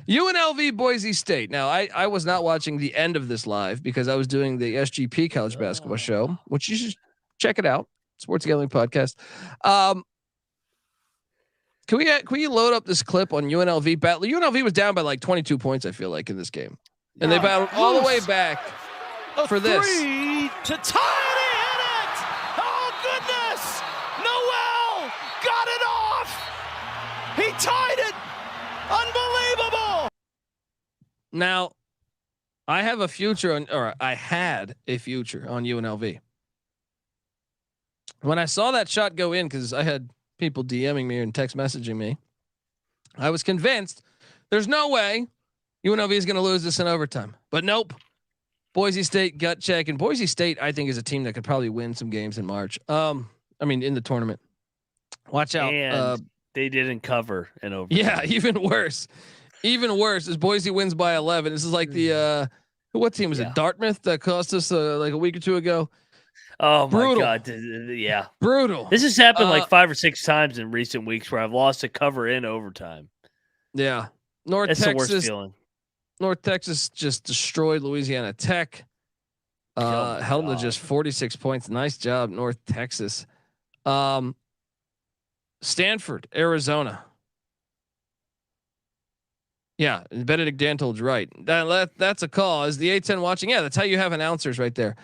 UNLV Boise State. Now, I was not watching the end of this live because I was doing the SGP college basketball show, which you should check it out. Sports Gambling Podcast. Can we load up this clip on UNLV battle? UNLV was down by like 22 points, I feel like, in this game. And they battled all the way back for this. Three to tie it, he hit it! Oh, goodness! Noel got it off! He tied it! Unbelievable! Now, I have a future on, or I had a future on UNLV. When I saw that shot go in, because I had people DMing me and text messaging me, I was convinced there's no way UNLV is going to lose this in overtime. But nope. Boise State gut check, and Boise State I think is a team that could probably win some games in March. I mean in the tournament. Watch out. And they didn't cover in overtime. Yeah, even worse. Even worse is Boise wins by 11. This is like the what team was it? Dartmouth that cost us like a week or two ago. Oh brutal. My God. Yeah. Brutal. This has happened like 5 or 6 times in recent weeks where I've lost a cover in overtime. Yeah. That's the worst feeling. North Texas just destroyed Louisiana Tech. Held them to just 46 points. Nice job, North Texas. Stanford, Arizona. Yeah, Benedict Dantold's right. That's a call. Is the A10 watching? Yeah, that's how you have announcers right there.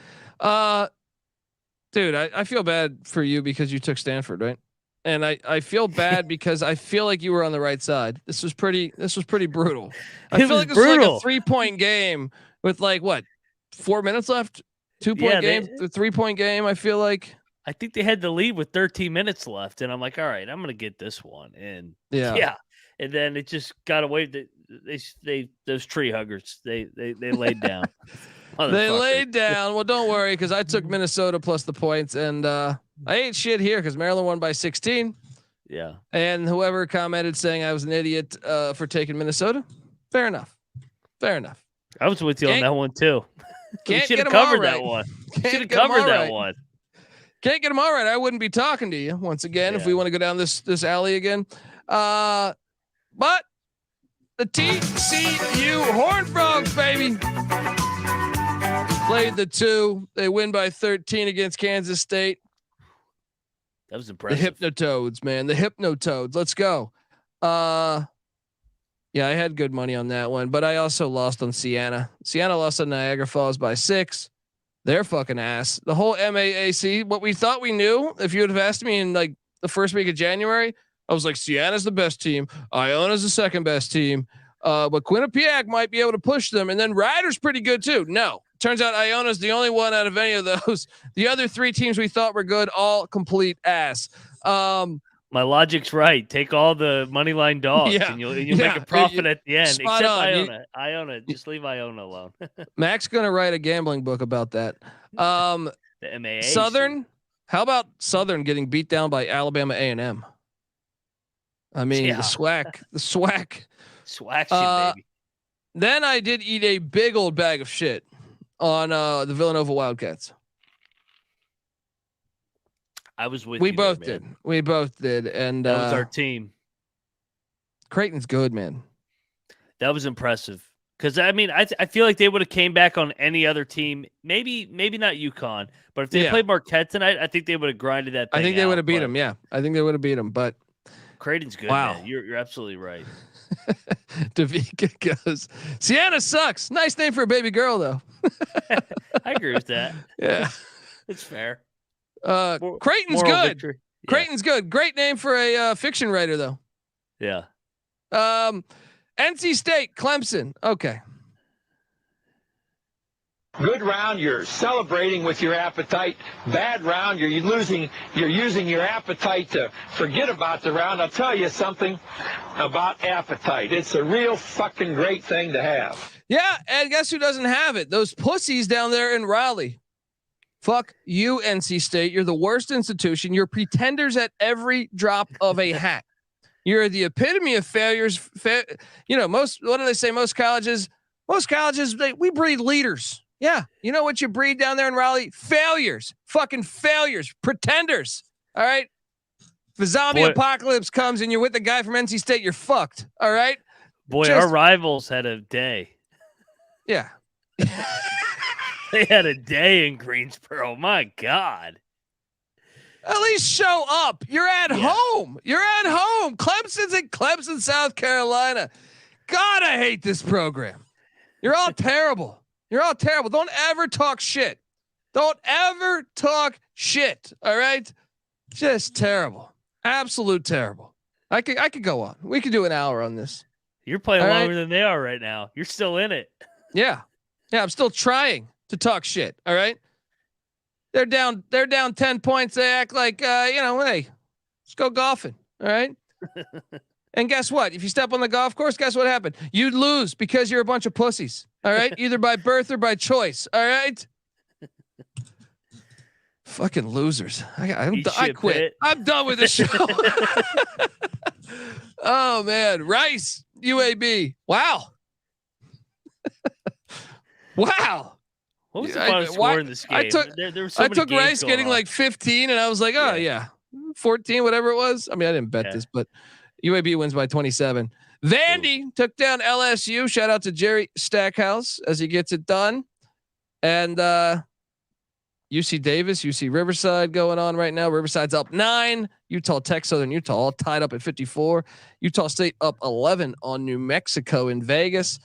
Dude, I feel bad for you because you took Stanford, right? And I feel bad because I feel like you were on the right side. This was pretty brutal. I feel like this was like a 3-point game with like what, 4 minutes left? 2-point game, 3-point game. I feel like. I think they had the lead with 13 minutes left, and I'm like, all right, I'm gonna get this one. And yeah. And then it just got away. They those tree huggers. They laid down. They laid down. Well, don't worry, because I took Minnesota plus the points, and I ate shit here because Maryland won by 16. Yeah. And whoever commented saying I was an idiot for taking Minnesota, fair enough. Fair enough. I was with you on that one too. Can't should get have covered that one. Should have covered that one. Can't get them all right. I wouldn't be talking to you once again if we want to go down this alley again. But the TCU Horned Frogs, baby, played the 2. They win by 13 against Kansas State. That was impressive. The Hypnotoads, man. The Hypnotoads. Let's go. Yeah, I had good money on that one, but I also lost on Siena. Siena lost on Niagara Falls by 6. They're fucking ass. The whole MAAC, what we thought we knew, if you would have asked me in like the first week of January, I was like, Siena's the best team. Iona's the second best team. But Quinnipiac might be able to push them. And then Ryder's pretty good too. No, turns out Iona's the only one out of any of those. The other 3 teams we thought were good, all complete ass. My logic's right. Take all the money line dogs, and you'll make a profit at the end. Spot Except on. Iona. Just leave Iona alone. Mac's gonna write a gambling book about that. The MAA. Southern. How about Southern getting beat down by Alabama A&M? I mean, the SWAC. SWAC, baby. Then I did eat a big old bag of shit on the Villanova Wildcats. I was with we you. Both there, did. We both did. And that was our team. Creighton's good, man. That was impressive. Because I mean, I feel like they would have came back on any other team. Maybe not UConn, but if they played Marquette tonight, I think they would have grinded that thing I think they would have beat them. them. Yeah, I think they would have beat them. But Creighton's good. Wow. Man. You're absolutely right. Davika goes, Sienna sucks. Nice name for a baby girl, though. I agree with that. Yeah, it's fair. Creighton's good. Yeah. Creighton's good. Great name for a fiction writer, though. Yeah. NC State, Clemson. Okay. Good round, you're celebrating with your appetite. Bad round, you're using your appetite to forget about the round. I'll tell you something about appetite. It's a real fucking great thing to have. Yeah, and guess who doesn't have it? Those pussies down there in Raleigh. Fuck you, NC State. You're the worst institution. You're pretenders at every drop of a hat. You're the epitome of failures. What do they say? Most colleges, we breed leaders. Yeah. You know what you breed down there in Raleigh? Failures. Fucking failures. Pretenders. All right. If a zombie apocalypse comes and you're with the guy from NC State, you're fucked. All right. Boy, our rivals had a day. Yeah. They had a day in Greensboro. My God. At least show up. You're at home. You're at home. Clemson's in Clemson, South Carolina. God, I hate this program. You're all terrible. You're all terrible. Don't ever talk shit. Don't ever talk shit. All right. Just terrible. Absolute terrible. I could go on. We could do an hour on this. You're playing longer than they are right now. You're still in it. Yeah. Yeah. I'm still trying to talk shit. All right. They're down 10 points. They act like, hey, let's go golfing. All right. And guess what? If you step on the golf course, guess what happened? You'd lose because you're a bunch of pussies. All right. Either by birth or by choice. All right. Fucking losers. I quit. I'm done with the show. Oh man. Rice, UAB. Wow. Wow. What was the final score in this game? I took Rice getting like 15 and I was like, 14, whatever it was. I mean, I didn't bet this, but UAB wins by 27. Vandy took down LSU. Shout out to Jerry Stackhouse as he gets it done. And UC Davis, UC Riverside going on right now. Riverside's up 9. Utah Tech, Southern Utah all tied up at 54. Utah State up 11 on New Mexico in Vegas.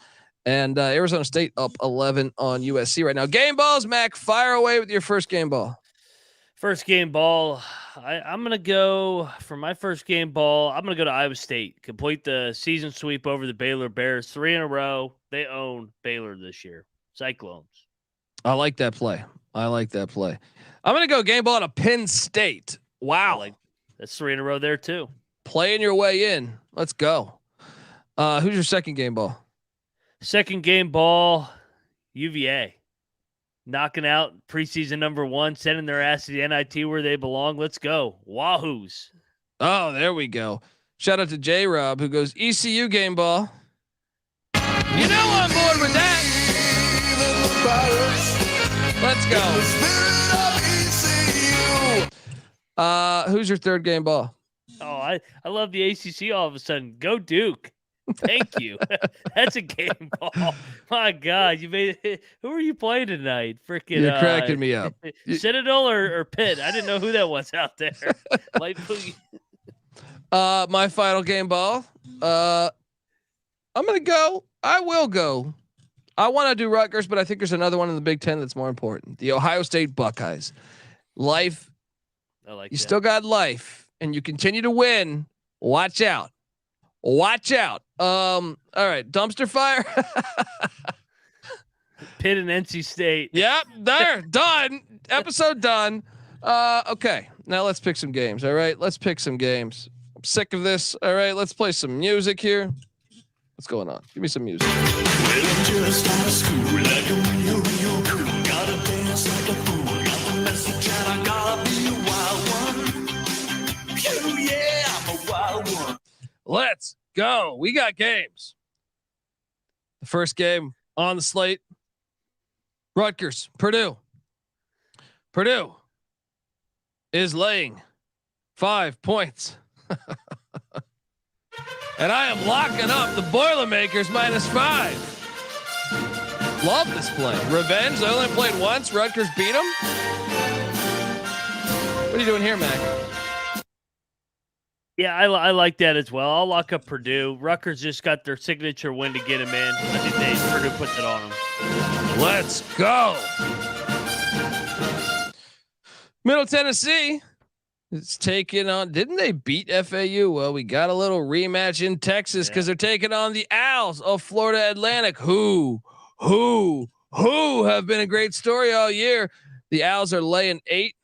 And Arizona State up 11 on USC right now. Game balls, Mac, fire away with your first game ball. First game ball. I'm going to go for my first game ball. I'm going to go to Iowa State. Complete the season sweep over the Baylor Bears. 3 in a row. They own Baylor this year. Cyclones. I like that play. I'm going to go game ball to Penn State. Wow. That's 3 in a row there too. Playing your way in. Let's go. Who's your second game ball? Second game ball, UVA. Knocking out preseason number 1, sending their ass to the NIT where they belong. Let's go. Wahoos. Oh, there we go. Shout out to J-Rob who goes ECU game ball. You know I'm bored with that. Let's go. Who's your third game ball? Oh, I love the ACC all of a sudden. Go Duke. Thank you. That's a game ball. My God, you made it. Who are you playing tonight? Freaking, you're cracking me up. Citadel or Pitt? I didn't know who that was out there. My final game ball. I'm gonna go. I will go. I want to do Rutgers, but I think there's another one in the Big Ten that's more important. The Ohio State Buckeyes. Life. Still got life, and you continue to win. Watch out. Watch out. All right. Dumpster fire. Pitt and NC State. Yep. There. Done. Episode done. Okay. Now let's pick some games. All right. Let's pick some games. I'm sick of this. All right, let's play some music here. What's going on? Give me some music. Well, I'm just out of school like a real cool. Gotta dance like a fool. Got the message and I gotta be a wild one. Hell yeah, I'm a wild one. Let's go. We got games. The first game on the slate. Rutgers, Purdue. Purdue is laying 5 points. And I am locking up the Boilermakers -5. Love this play. Revenge. They only played once. Rutgers beat them. What are you doing here, Mac? Yeah, I like that as well. I'll lock up Purdue. Rutgers just got their signature win to get him in. I think Purdue puts it on them. Let's go. Middle Tennessee is taking on. Didn't they beat FAU? Well, we got a little rematch in Texas because they're taking on the Owls of Florida Atlantic, who have been a great story all year. The Owls are laying 8.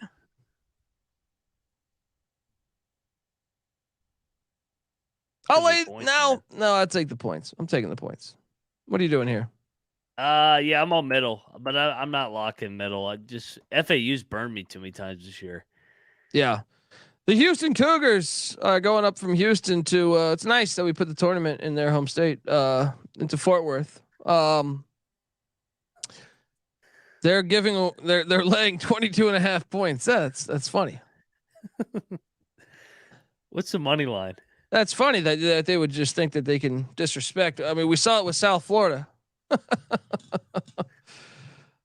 I'll lay no. I'll take the points. I'm taking the points. What are you doing here? Yeah, I'm on middle, but I'm not locking middle. FAU's burned me too many times this year. Yeah. The Houston Cougars are going up from Houston to it's nice that we put the tournament in their home state into Fort Worth. They're laying 22.5 points. That's funny. What's the money line? That's funny that they would just think that they can disrespect. I mean, we saw it with South Florida.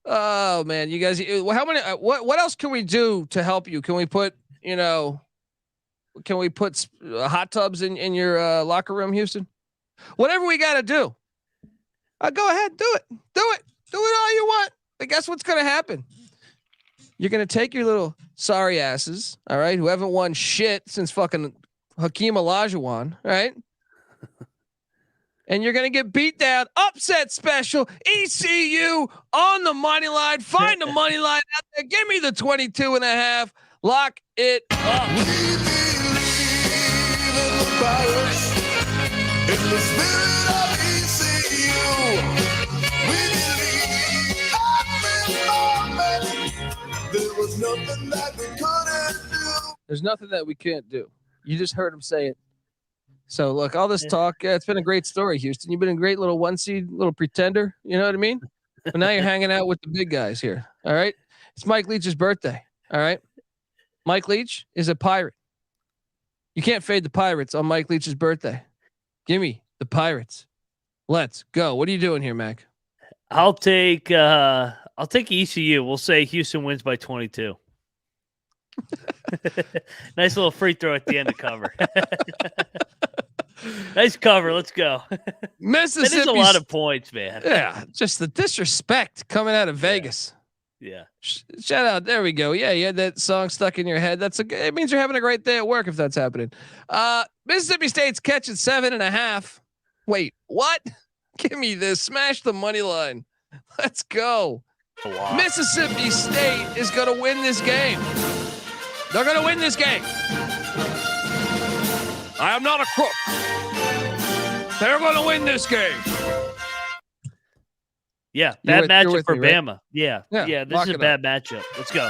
Oh man, you guys, how many, what else can we do to help you? Can we put, hot tubs in your locker room, Houston? Whatever we got to do. Go ahead, do it all you want. But guess what's going to happen? You're going to take your little sorry asses. All right. Who haven't won shit since fucking Hakeem Olajuwon. Right. And you're going to get beat down. Upset special. ECU on the money line. Find the money line out there. Give me the 22.5. Lock it up. We believe in the Pirates, in the spirit of ECU. We believe there was nothing that we couldn't do. There's nothing that we can't do. You just heard him say it. So look, all this talk, it's been a great story, Houston. You've been a great little 1 seed, little pretender. You know what I mean? But now you're hanging out with the big guys here. All right. It's Mike Leach's birthday. All right. Mike Leach is a Pirate. You can't fade the Pirates on Mike Leach's birthday. Give me the Pirates. Let's go. What are you doing here, Mac? I'll take ECU. We'll say Houston wins by 22. Nice little free throw at the end of cover. Nice cover. Let's go. Mississippi. That is a lot of points, man. Yeah, just the disrespect coming out of Vegas. Yeah. Shout out. There we go. Yeah, you had that song stuck in your head. It means you're having a great day at work if that's happening. Mississippi State's catching 7.5. Wait, what? Give me this. Smash the money line. Let's go. Mississippi State is going to win this game. They're going to win this game. I am not a crook. They're going to win this game. Yeah, bad matchup for me, Bama. right? Yeah, this is a bad matchup. Let's go.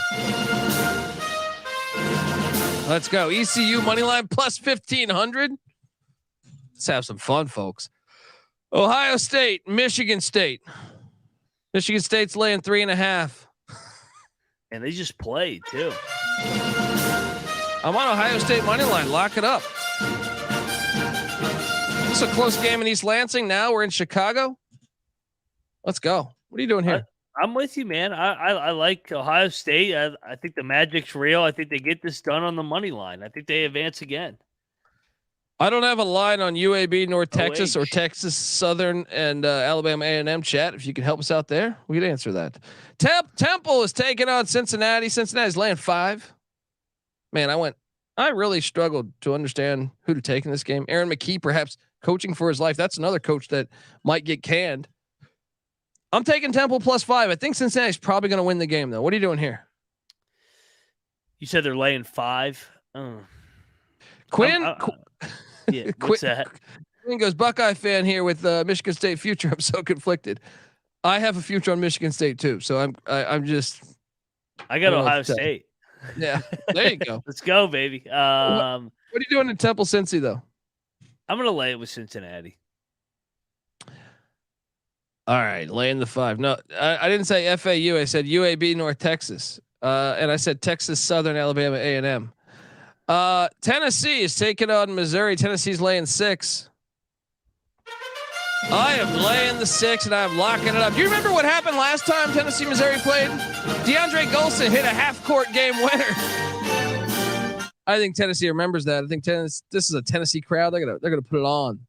Let's go. ECU money line plus 1,500. Let's have some fun, folks. Ohio State, Michigan State. Michigan State's laying 3.5. And they just played too. I'm on Ohio State money line. Lock it up. This is a close game in East Lansing. Now we're in Chicago. Let's go. What are you doing here? I'm with you, man. I like Ohio State. I think the magic's real. I think they get this done on the money line. I think they advance again. I don't have a line on UAB nor Texas or Texas Southern and Alabama A&M chat. If you can help us out there, we could answer that. Temple is taking on Cincinnati. Cincinnati's laying 5. Man, I really struggled to understand who to take in this game. Aaron McKee, perhaps coaching for his life. That's another coach that might get canned. I'm taking Temple plus 5. I think Cincinnati's probably going to win the game, though. What are you doing here? You said they're laying 5. Quinn Yeah, what's that? Quinn goes, Buckeye fan here with Michigan State future. I'm so conflicted. I have a future on Michigan State too, so I'm just. I got Ohio State. Yeah, there you go. Let's go, baby. What are you doing in Temple, Cincy though? I'm gonna lay it with Cincinnati. All right, laying the 5. No, I didn't say FAU. I said UAB, North Texas, and I said Texas Southern, Alabama, A&M. Tennessee is taking on Missouri. Tennessee's laying 6. I am laying the 6, and I'm locking it up. Do you remember what happened last time Tennessee Missouri played? DeAndre Golson hit a half-court game winner. I think Tennessee remembers that. I think this is a Tennessee crowd. They're gonna put it on.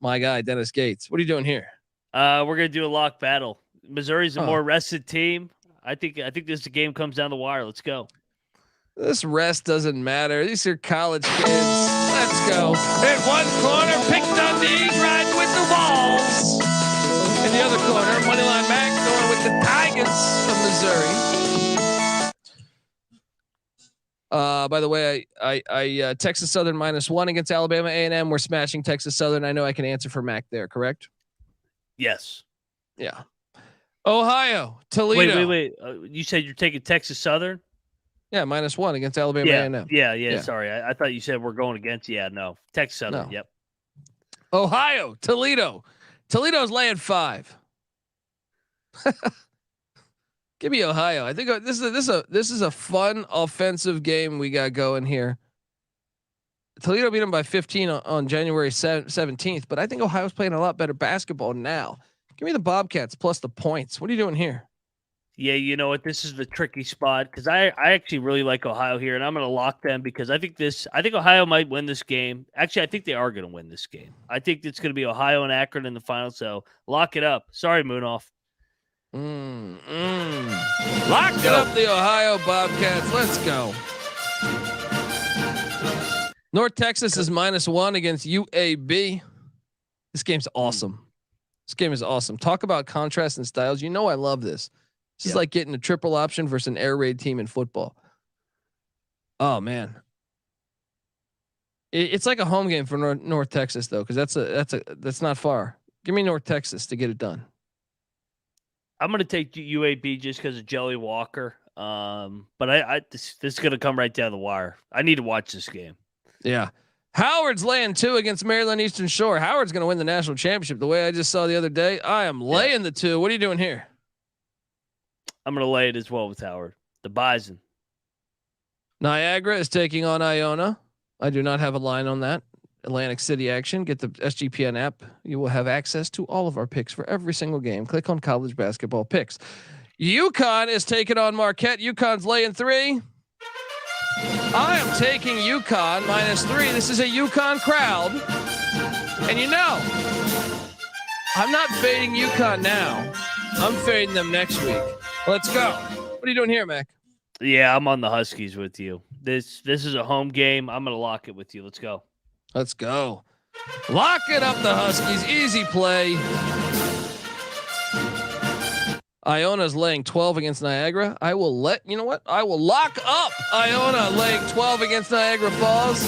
My guy Dennis Gates. What are you doing here? We're gonna do a lock battle. Missouri's a more rested team. I think this game comes down the wire. Let's go. This rest doesn't matter. These are college kids. Let's go. In one corner, pick Dundee riding with the Vols. In the other corner, Moneyline Mac going with the Tigers of Missouri. By the way, I Texas Southern -1 against Alabama A&M. We're smashing Texas Southern. I know I can answer for Mac there, correct? Yes. Yeah. Ohio, Toledo. Wait. You said you're taking Texas Southern? Yeah, -1 against Alabama A&M. Yeah. Sorry, I thought you said we're going against. Yeah, no, Texas Southern. No. Yep. Ohio, Toledo. Toledo's laying 5. Give me Ohio. I think this is a fun offensive game we got going here. Toledo beat them by 15 on January 17th, but I think Ohio's playing a lot better basketball now. Give me the Bobcats plus the points. What are you doing here? Yeah, you know what? This is the tricky spot because I actually really like Ohio here, and I'm going to lock them because I think Ohio might win this game. Actually, I think they are going to win this game. I think it's going to be Ohio and Akron in the final. So lock it up. Sorry, Moonoff. Lock it up, the Ohio Bobcats. Let's go. North Texas is -1 against UAB. This game's awesome. This game is awesome. Talk about contrast and styles. You know I love this. This is like getting a triple option versus an air raid team in football. Oh man, it's like a home game for North Texas though, because that's not far. Give me North Texas to get it done. I'm going to take UAB just because of Jelly Walker. But this is going to come right down the wire. I need to watch this game. Yeah. Howard's laying 2 against Maryland Eastern Shore. Howard's going to win the national championship. The way I just saw the other day, I am laying the 2. What are you doing here? I'm going to lay it as well with Howard. The Bison. Niagara is taking on Iona. I do not have a line on that. Atlantic City action. Get the SGPN app. You will have access to all of our picks for every single game. Click on college basketball picks. UConn is taking on Marquette. UConn's laying 3. I am taking UConn -3. This is a UConn crowd. And you know, I'm not fading UConn now. I'm fading them next week. Let's go. What are you doing here, Mac? Yeah, I'm on the Huskies with you. This is a home game. I'm going to lock it with you. Let's go. Let's go. Lock it up, the Huskies. Easy play. Iona's laying 12 against Niagara. I will lock up Iona laying 12 against Niagara Falls.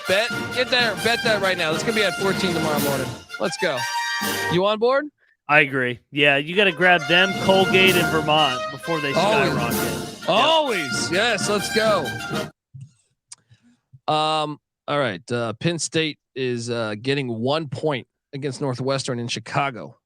Bet that right now. This could be at 14 tomorrow morning. Let's go. You on board? I agree. Yeah, you got to grab them, Colgate, and Vermont before they skyrocket. Always. Yes, let's go. All right. Penn State is getting 1 point against Northwestern in Chicago.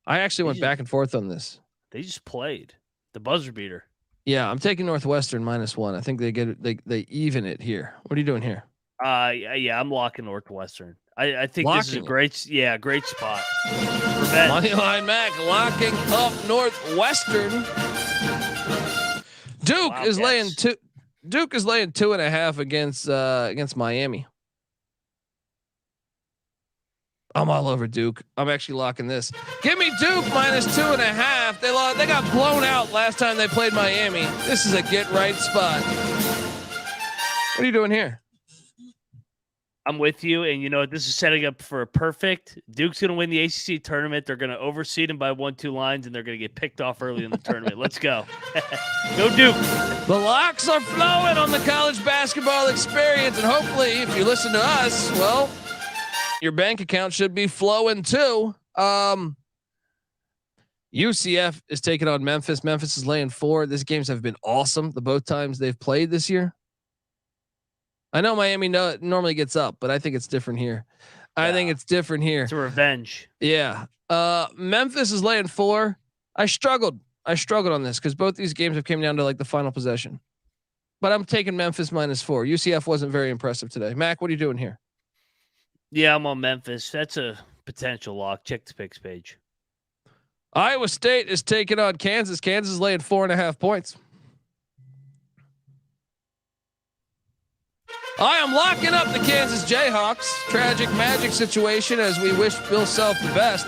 I actually went back and forth on this. They just played the buzzer beater. Yeah, I'm taking Northwestern -1. I think they get it. They even it here. What are you doing here? Yeah, I'm locking Northwestern. I think this is a great spot. Moneyline Mac locking up Northwestern. Duke is laying 2. Duke is laying 2.5 against Miami. I'm all over Duke. I'm actually locking this. Give me Duke -2.5. They got blown out last time they played Miami. This is a get right spot. What are you doing here? I'm with you, and you know what? This is setting up for a perfect. Duke's going to win the ACC tournament. They're going to overseed them by 1-2 lines, and they're going to get picked off early in the tournament. Let's go. Go Duke. The locks are flowing on the college basketball experience, and hopefully, if you listen to us, well, your bank account should be flowing too. UCF is taking on Memphis. Memphis is laying 4. These games have been awesome. The both times they've played this year. I know Miami normally gets up, but I think it's different here. I think it's different here. It's a revenge. Yeah. Memphis is laying 4. I struggled on this because both these games have came down to like the final possession. But I'm taking Memphis -4. UCF wasn't very impressive today. Mac, what are you doing here? Yeah, I'm on Memphis. That's a potential lock. Check the picks page. Iowa State is taking on Kansas. Kansas is laying 4.5 points. I am locking up the Kansas Jayhawks. Tragic magic situation as we wish Bill Self the best.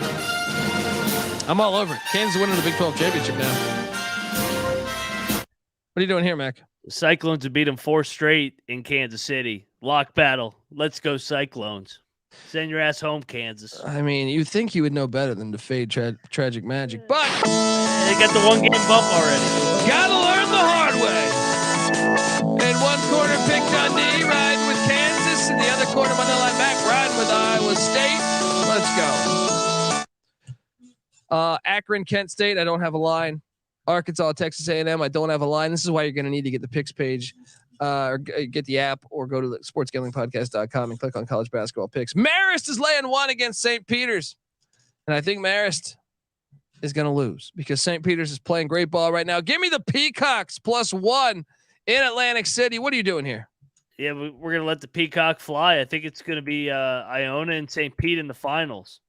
I'm all over it. Kansas winning the Big 12 championship now. What are you doing here, Mac? The Cyclones have beat them 4 straight in Kansas City. Lock battle. Let's go Cyclones. Send your ass home, Kansas. I mean, you think you would know better than to fade tragic magic, but they got the 1 game bump already. Gotta learn the hard way. In one corner, pick Dundee riding with Kansas, and the other corner, Moneyline Mac riding with Iowa State. Let's go. Akron, Kent State. I don't have a line. Arkansas, Texas A&M. I don't have a line. This is why you're going to need to get the picks page, or get the app, or go to the sportsgamblingpodcast.com and click on college basketball picks. Marist is laying 1 against St. Peter's, and I think Marist is going to lose because St. Peter's is playing great ball right now. Give me the Peacocks +1 in Atlantic City. What are you doing here? Yeah, we're going to let the Peacock fly. I think it's going to be Iona and St. Pete in the finals.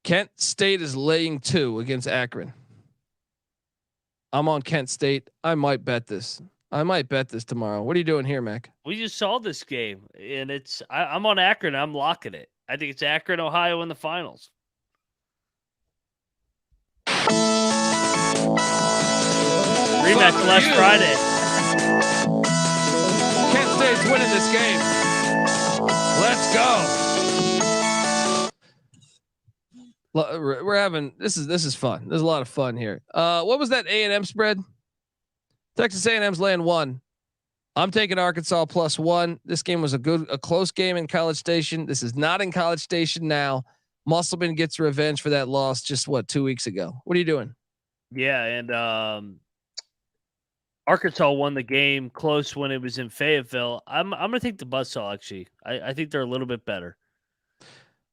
Kent State is laying 2 against Akron. I'm on Kent State. I might bet this tomorrow. What are you doing here, Mac? We just saw this game, and I'm on Akron. I'm locking it. I think it's Akron, Ohio in the finals. Rematch last Friday. Kent State's winning this game. Let's go. We're having this is fun. There's a lot of fun here. What was that A&M spread? Texas A&M's laying 1. I'm taking Arkansas +1. This game was a close game in College Station. This is not in College Station now. Musselman gets revenge for that loss just 2 weeks ago. What are you doing? Yeah, and Arkansas won the game close when it was in Fayetteville. I'm gonna take the Buzzsaw actually. I think they're a little bit better.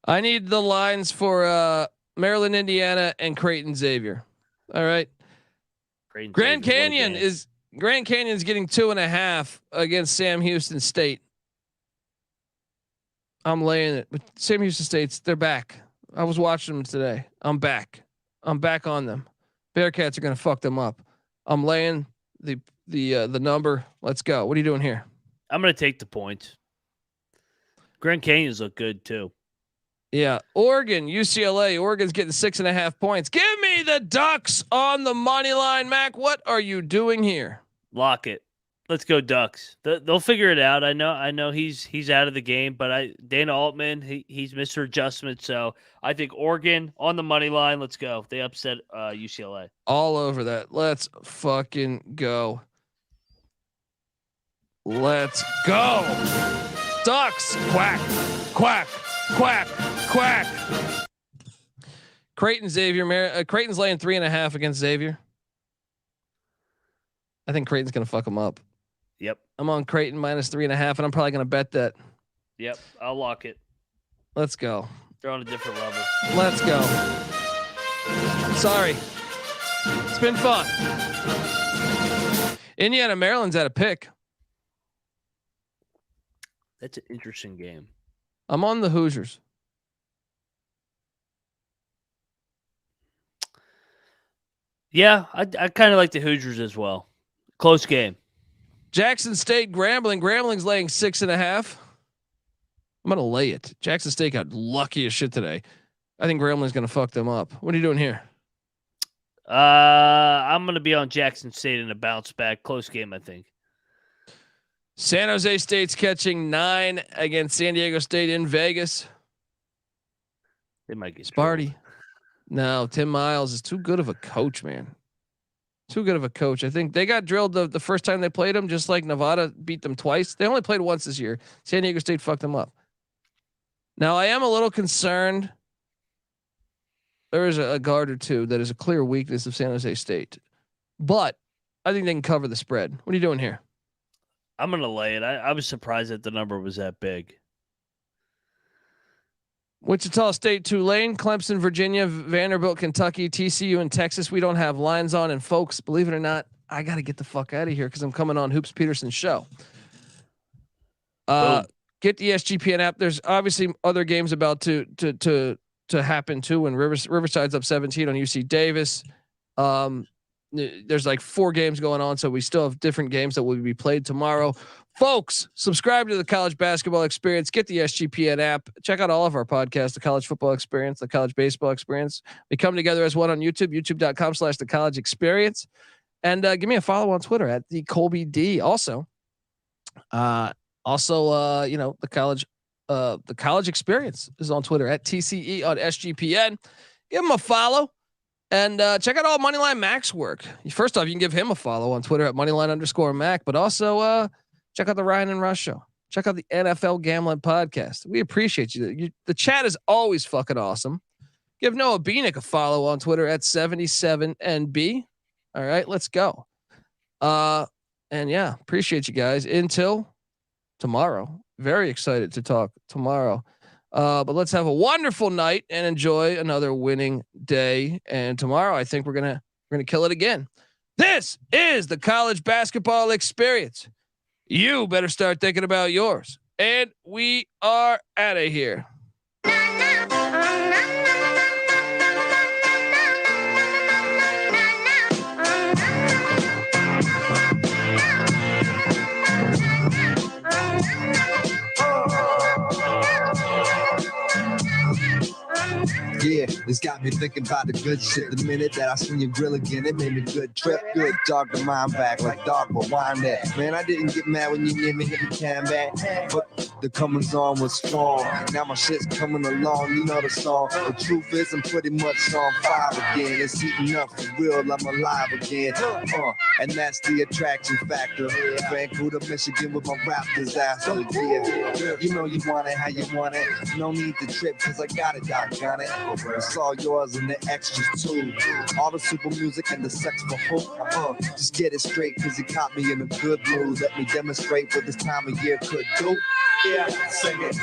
I need the lines for Maryland, Indiana, and Creighton Xavier. All right. Grand Canyon's getting 2.5 against Sam Houston State. I'm laying it. But Sam Houston State's they're back. I was watching them today. I'm back on them. Bearcats are gonna fuck them up. I'm laying the number. Let's go. What are you doing here? I'm gonna take the points. Grand Canyons look good too. Yeah, Oregon, UCLA. Oregon's getting 6.5 points. Give me the Ducks on the money line, Mac. What are you doing here? Lock it. Let's go Ducks. They'll figure it out. I know he's out of the game, but Dana Altman, he's Mr. Adjustment. So I think Oregon on the money line. Let's go. They upset UCLA. All over that. Let's fucking go. Let's go. Ducks. Quack, quack, quack, quack. Creighton Xavier. Creighton's laying 3.5 against Xavier. I think Creighton's gonna fuck them up. Yep. I'm on Creighton -3.5, and I'm probably gonna bet that. Yep. I'll lock it. Let's go. They're on a different level. Let's go. Sorry. It's been fun. Indiana, Maryland's at a pick. That's an interesting game. I'm on the Hoosiers. Yeah, I kind of like the Hoosiers as well. Close game. Jackson State, Grambling. Grambling's laying 6.5. I'm gonna lay it. Jackson State got lucky as shit today. I think Grambling's gonna fuck them up. What are you doing here? I'm gonna be on Jackson State in a bounce back. Close game, I think. San Jose State's catching 9 against San Diego State in Vegas. They might get Sparty. No, Tim Miles is too good of a coach, man. Too good of a coach. I think they got drilled the first time they played them, just like Nevada beat them twice. They only played once this year. San Diego State fucked them up. Now I am a little concerned. There is a guard or two that is a clear weakness of San Jose State, but I think they can cover the spread. What are you doing here? I'm going to lay it. I was surprised that the number was that big. Wichita State, Tulane, Clemson, Virginia, Vanderbilt, Kentucky, TCU, and Texas. We don't have lines on. And folks, believe it or not, I got to get the fuck out of here because I'm coming on Hoops Peterson's show. Get the SGPN app. There's obviously other games about to happen too. When Riverside's up 17 on UC Davis. There's like 4 games going on, so we still have different games that will be played tomorrow. Folks, subscribe to the College Basketball Experience. Get the SGPN app. Check out all of our podcasts, the College Football Experience, the College Baseball Experience. We come together as one on YouTube, youtube.com/the College Experience. And give me a follow on Twitter at the Colby D. Also, the College Experience is on Twitter at TCE on SGPN. Give him a follow. And check out all Moneyline Mac's work. First off, you can give him a follow on Twitter at Moneyline_Mac, but also check out the Ryan and Rush show. Check out the NFL Gambling podcast. We appreciate you. The chat is always fucking awesome. Give Noah Beanick a follow on Twitter at 77NB. All right, let's go. And yeah, appreciate you guys. Until tomorrow. Very excited to talk tomorrow. But let's have a wonderful night and enjoy another winning day. And tomorrow, I think we're gonna kill it again. This is the College Basketball Experience. You better start thinking about yours. And we are out of here. Yeah, it's got me thinking about the good shit. The minute that I seen your grill again, it made me good trip. Good dog to mind back like dog, but wind that. Man, I didn't get mad when you near me hit the can back. But the comings on was strong. Now my shit's coming along, you know the song. The truth is I'm pretty much on fire again. It's heating up for real, I'm alive again. And that's the attraction factor. Vancouver, Michigan with my Raptors after. Yeah, you know you want it how you want it. No need to trip cause I got it, doggone it. It's all yours and the extras too. All the super music and the sex for hope. Just get it straight cause you caught me in a good mood. Let me demonstrate what this time of year could do. Yeah, sing it.